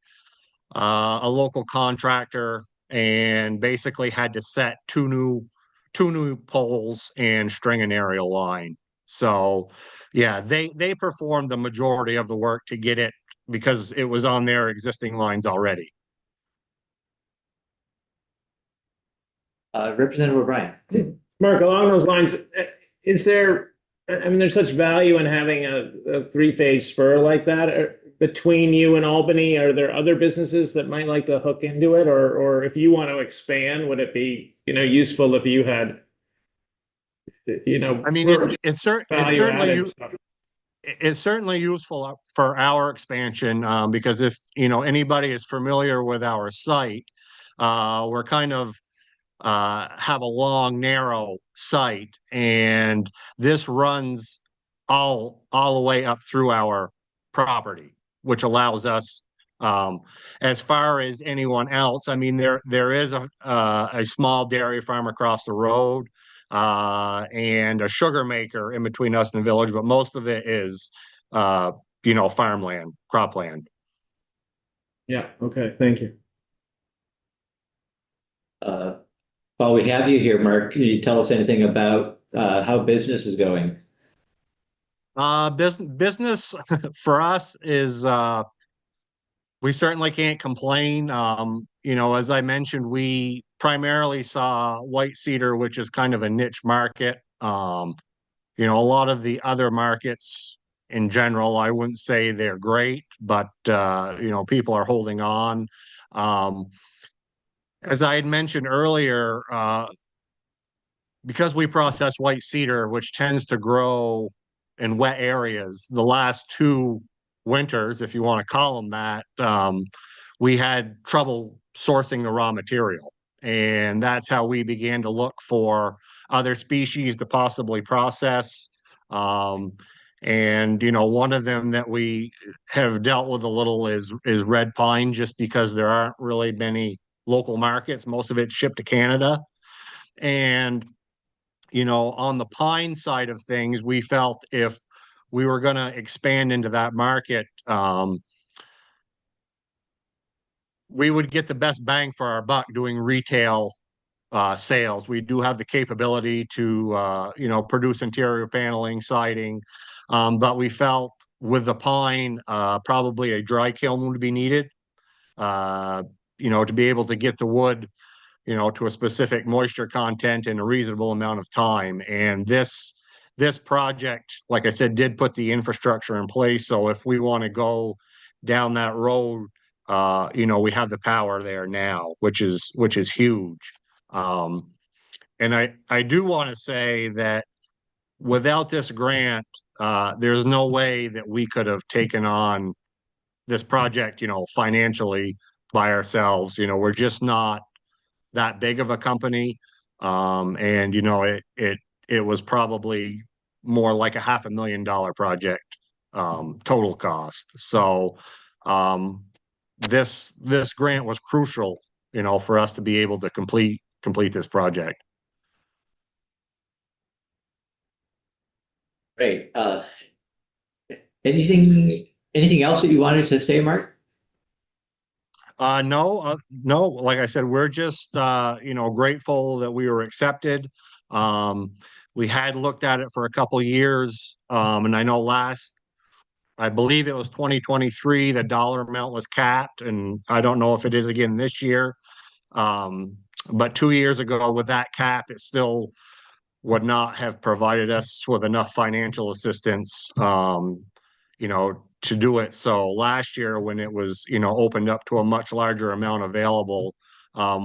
a local contractor and basically had to set two new poles and string an aerial line. So yeah, they performed the majority of the work to get it because it was on their existing lines already. Representative O'Brien. Mark, along those lines, is there, I mean, there's such value in having a three-phase spur like that. Between you and Albany, are there other businesses that might like to hook into it? Or if you want to expand, would it be, you know, useful if you had, you know, I mean, it's certainly useful for our expansion, because if, you know, anybody is familiar with our site, we're kind of have a long, narrow site, and this runs all the way up through our property, which allows us, as far as anyone else. I mean, there is a small dairy farm across the road, and a sugar maker in between us and the village, but most of it is, you know, farmland, cropland. Yeah, okay, thank you. While we have you here, Mark, can you tell us anything about how business is going? Business for us is, we certainly can't complain. You know, as I mentioned, we primarily saw white cedar, which is kind of a niche market. You know, a lot of the other markets in general, I wouldn't say they're great, but you know, people are holding on. As I had mentioned earlier, because we process white cedar, which tends to grow in wet areas, the last two winters, if you want to call them that, we had trouble sourcing the raw material. And that's how we began to look for other species to possibly process. And, you know, one of them that we have dealt with a little is red pine, just because there aren't really many local markets. Most of it's shipped to Canada. And, you know, on the pine side of things, we felt if we were going to expand into that market, we would get the best bang for our buck doing retail sales. We do have the capability to, you know, produce interior paneling, siding, but we felt with the pine, probably a dry kiln would be needed, you know, to be able to get the wood, you know, to a specific moisture content in a reasonable amount of time. And this project, like I said, did put the infrastructure in place. So if we want to go down that road, you know, we have the power there now, which is huge. And I do want to say that without this grant, there's no way that we could have taken on this project, you know, financially by ourselves. You know, we're just not that big of a company. And, you know, it it was probably more like a $500,000 project, total cost. So, this grant was crucial, for us to be able to complete this project. Great. Anything else that you wanted to say, Mark? No, like I said, we're just, grateful that we were accepted. We had looked at it for a couple of years, and I know I believe it was 2023, the dollar amount was capped, and I don't know if it is again this year. But 2 years ago with that cap, it still would not have provided us with enough financial assistance, to do it. So last year when it was, opened up to a much larger amount available,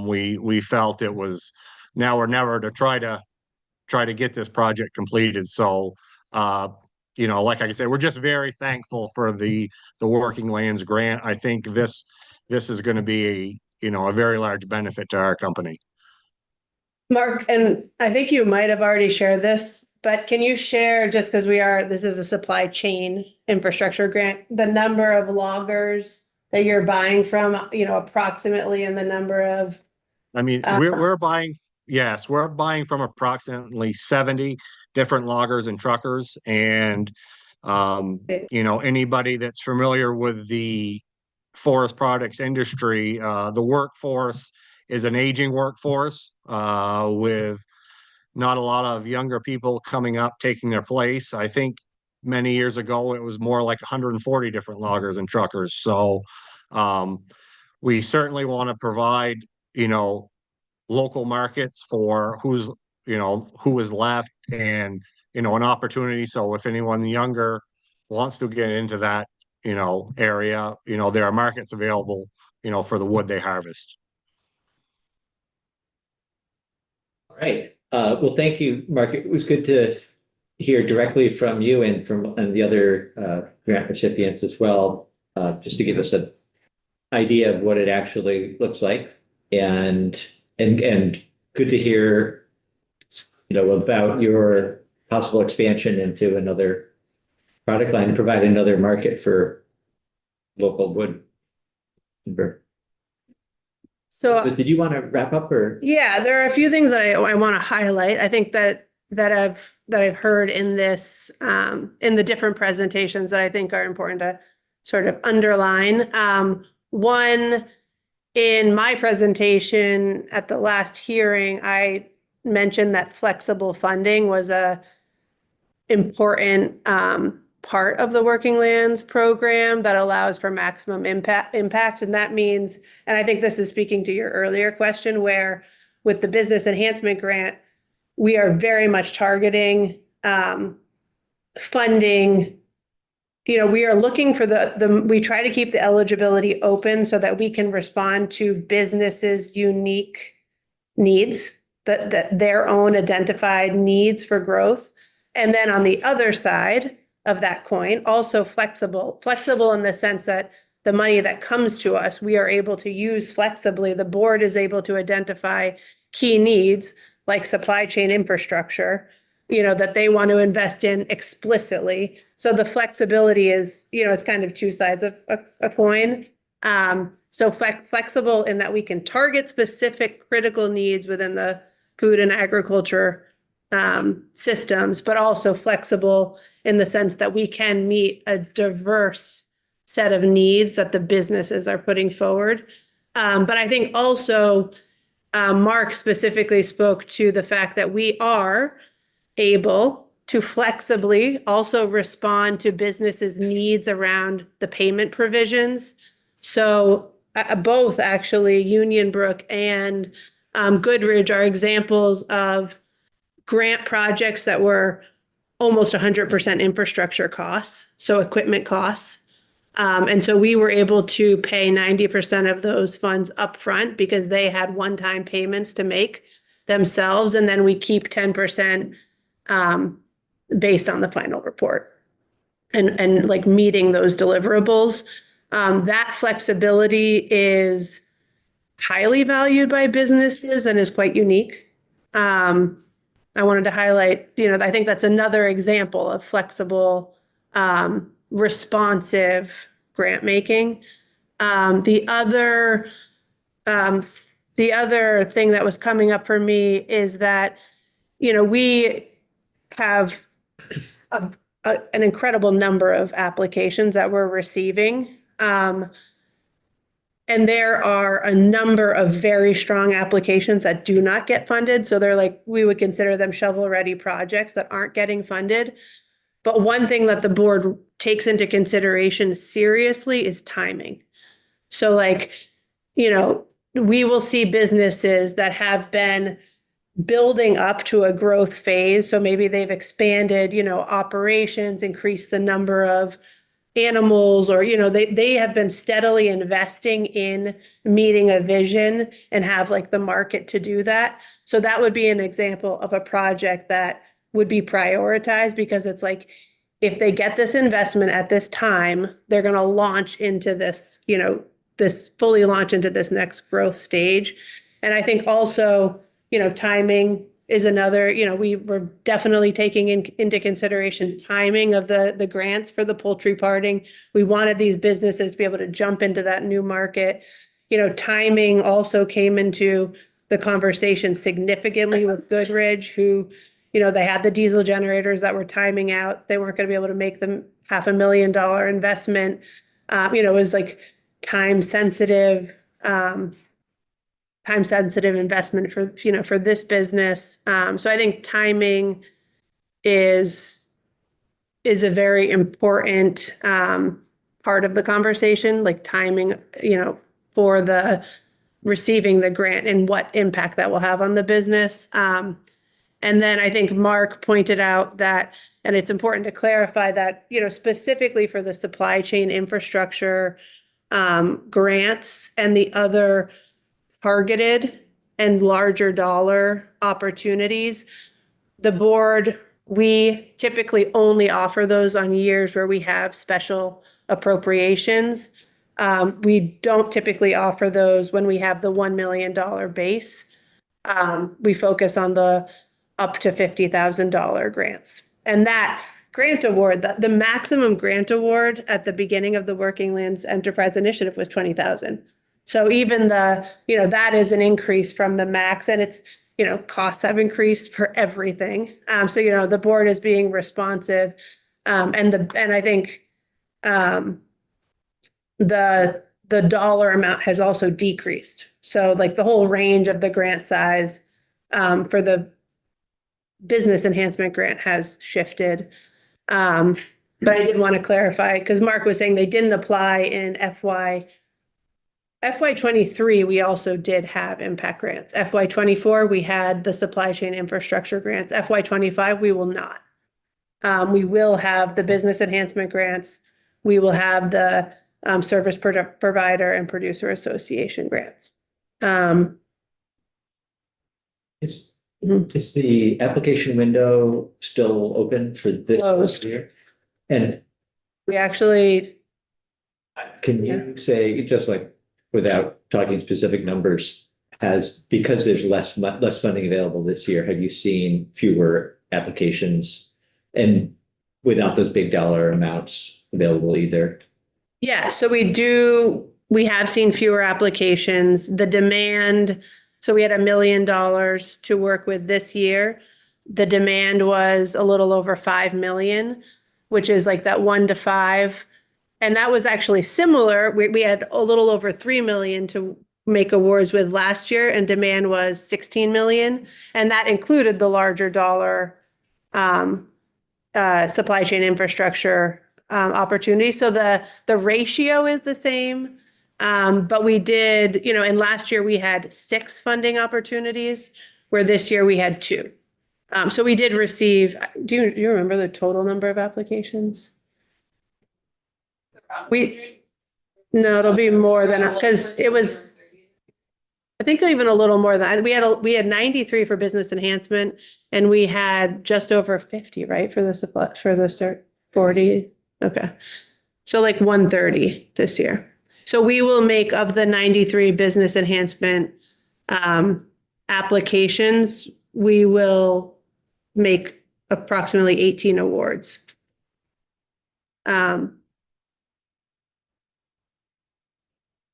we felt it was now or never to try to get this project completed. So, like I said, we're just very thankful for the Working Lands grant. I think this is going to be a very large benefit to our company. Mark, and I think you might have already shared this, but can you share, just because this is a supply chain infrastructure grant, the number of loggers that you're buying from, approximately, and the number of. I mean, we're buying from approximately 70 different loggers and truckers. And, anybody that's familiar with the forest products industry, the workforce is an aging workforce, with not a lot of younger people coming up, taking their place. I think many years ago, it was more like 140 different loggers and truckers. So, we certainly want to provide, local markets for who is left, and, an opportunity. So if anyone younger wants to get into that, area, there are markets available, for the wood they harvest. All right. Well, thank you, Mark. It was good to hear directly from you and the other grant recipients as well, just to give us an idea of what it actually looks like, and good to hear, about your possible expansion into another product line, provide another market for local wood. So, but did you want to wrap up, or? Yeah, there are a few things that I want to highlight. I think that I've heard in this, in the different presentations, that I think are important to sort of underline. One, in my presentation at the last hearing, I mentioned that flexible funding was a important part of the Working Lands program that allows for maximum impact. And that means, and I think this is speaking to your earlier question, where with the business enhancement grant, we are very much targeting funding. We are looking for we try to keep the eligibility open so that we can respond to businesses' unique needs, that their own identified needs for growth. And then on the other side of that coin, also flexible in the sense that the money that comes to us, we are able to use flexibly. The board is able to identify key needs like supply chain infrastructure, that they want to invest in explicitly. So the flexibility is, it's kind of two sides of a coin. So flexible in that we can target specific critical needs within the food and agriculture systems, but also flexible in the sense that we can meet a diverse set of needs that the businesses are putting forward. But I think also Mark specifically spoke to the fact that we are able to flexibly also respond to businesses' needs around the payment provisions. So both actually Union Brook and Goodridge are examples of grant projects that were almost 100% infrastructure costs, so equipment costs. And so we were able to pay 90% of those funds upfront because they had one-time payments to make themselves, and then we keep 10% based on the final report and like meeting those deliverables. That flexibility is highly valued by businesses and is quite unique. I wanted to highlight, I think that's another example of flexible, responsive grant making. The other thing that was coming up for me is that, we have an incredible number of applications that we're receiving. And there are a number of very strong applications that do not get funded. So they're like, we would consider them shovel-ready projects that aren't getting funded. But one thing that the board takes into consideration seriously is timing. So like, we will see businesses that have been building up to a growth phase. So maybe they've expanded, operations, increased the number of animals, or, they have been steadily investing in meeting a vision and have like the market to do that. So that would be an example of a project that would be prioritized, because it's like, if they get this investment at this time, they're going to launch into this, fully launch into this next growth stage. And I think also, timing is another, we were definitely taking into consideration timing of the grants for the poultry parting. We wanted these businesses to be able to jump into that new market. Timing also came into the conversation significantly with Goodridge, who, they had the diesel generators that were timing out. They weren't going to be able to make them $500,000 investment. It was like time sensitive investment for this business. So I think timing is a very important part of the conversation, like timing, for the receiving the grant and what impact that will have on the business. And then I think Mark pointed out that, and it's important to clarify that, specifically for the supply chain infrastructure grants and the other targeted and larger dollar opportunities, the board, we typically only offer those on years where we have special appropriations. We don't typically offer those when we have the $1 million base. We focus on the up to $50,000 grants. And that grant award, the maximum grant award at the beginning of the Working Lands Enterprise Initiative was $20,000. So even that is an increase from the max, and it's, costs have increased for everything. So, the board is being responsive. And I think the dollar amount has also decreased. So like the whole range of the grant size for the business enhancement grant has shifted. But I did want to clarify, because Mark was saying they didn't apply in FY23, we also did have impact grants. FY24, we had the supply chain infrastructure grants. FY25, we will not. We will have the business enhancement grants. We will have the service provider and producer association grants. Is the application window still open for this Closed. year? And We actually, can you say, just like without talking specific numbers, because there's less funding available this year, have you seen fewer applications and without those big dollar amounts available either? yeah, so we have seen fewer applications. The demand, so we had $1 million to work with this year. The demand was a little over 5 million, which is like that 1 to 5. And that was actually similar. We had a little over 3 million to make awards with last year, and demand was 16 million. And that included the larger dollar supply chain infrastructure opportunity. So the ratio is the same. But we did, and last year we had 6 funding opportunities, where this year we had 2. So we did receive, do you remember the total number of applications? No, it'll be more than, because it was, I think even a little more than, we had 93 for business enhancement, and we had just over 50, right, for the supply, for the 40. Okay. So like 130 this year. So we will make, of the 93 business enhancement applications, we will make approximately 18 awards.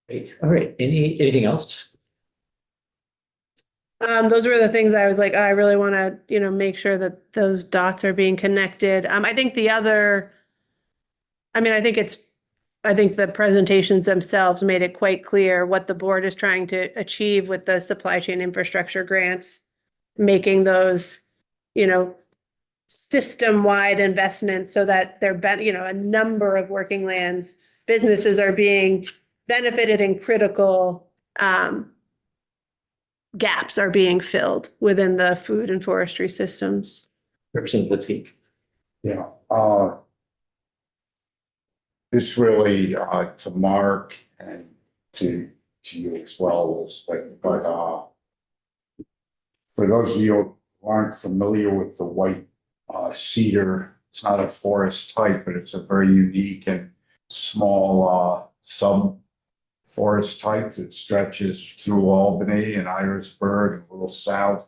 Great. All right. Anything else? Those were the things I was like, I really want to, make sure that those dots are being connected. I think the other, I think the presentations themselves made it quite clear what the board is trying to achieve with the supply chain infrastructure grants, making those, system-wide investments so that a number of working lands, businesses are being benefited and critical gaps are being filled within the food and forestry systems. Representative Lipsky. Yeah, this really, to Mark and to you as well, but for those of you who aren't familiar with the white cedar, it's not a forest type, but it's a very unique and small sub-forest type that stretches through Albany and Irisburg and a little south,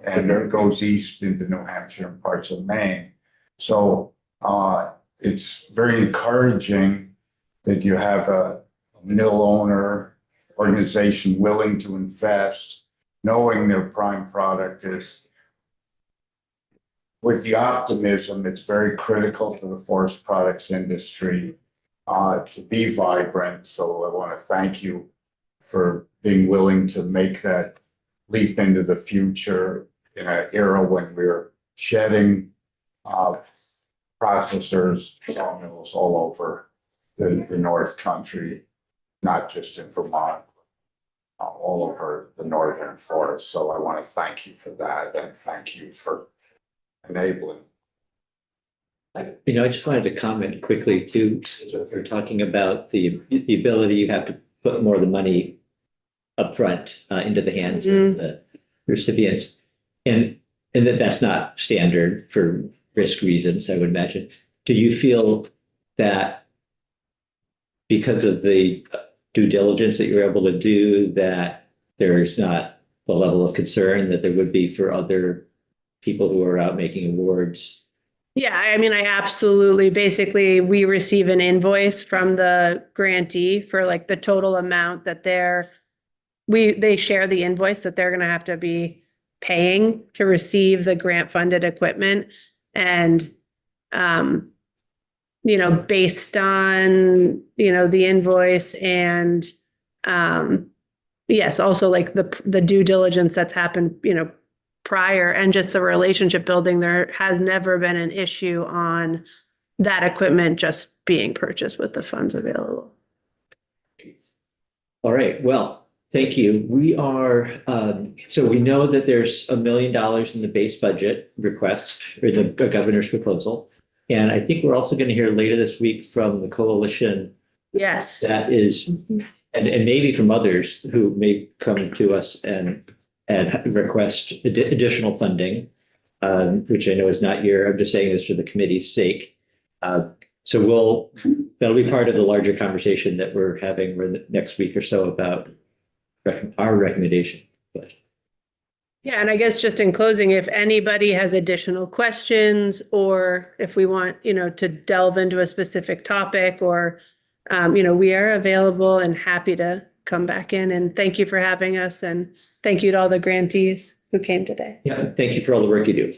and it goes east into New Hampshire and parts of Maine. So it's very encouraging that you have a mill owner organization willing to invest, knowing their prime product is. With the optimism, it's very critical to the forest products industry to be vibrant. So I want to thank you for being willing to make that leap into the future in an era when we're shedding processors, sawmills all over the North Country, not just in Vermont, all over the northern forest. So I want to thank you for that, and thank you for enabling. I just wanted to comment quickly too. We're talking about the ability you have to put more of the money upfront into the hands of the recipients, and that's not standard for risk reasons, I would imagine. Do you feel that because of the due diligence that you're able to do, that there's not the level of concern that there would be for other people who are out making awards? Yeah, I absolutely, basically, we receive an invoice from the grantee for like the total amount that they share the invoice that they're gonna have to be paying to receive the grant funded equipment. And, based on, the invoice and, yes, also like the due diligence that's happened, prior, and just the relationship building, there has never been an issue on that equipment just being purchased with the funds available. All right, well, thank you. We are, so we know that there's $1 million in the base budget request, or the governor's proposal. And I think we're also going to hear later this week from the coalition. Yes. That is, and maybe from others who may come to us and request additional funding, which I know is not I'm just saying this for the committee's sake. So that'll be part of the larger conversation that we're having for the next week or so about our recommendation. But yeah, and I guess just in closing, if anybody has additional questions, or if we want, to delve into a specific topic, or, we are available and happy to come back in. And thank you for having us, and thank you to all the grantees who came today. yeah, thank you for all the work you do.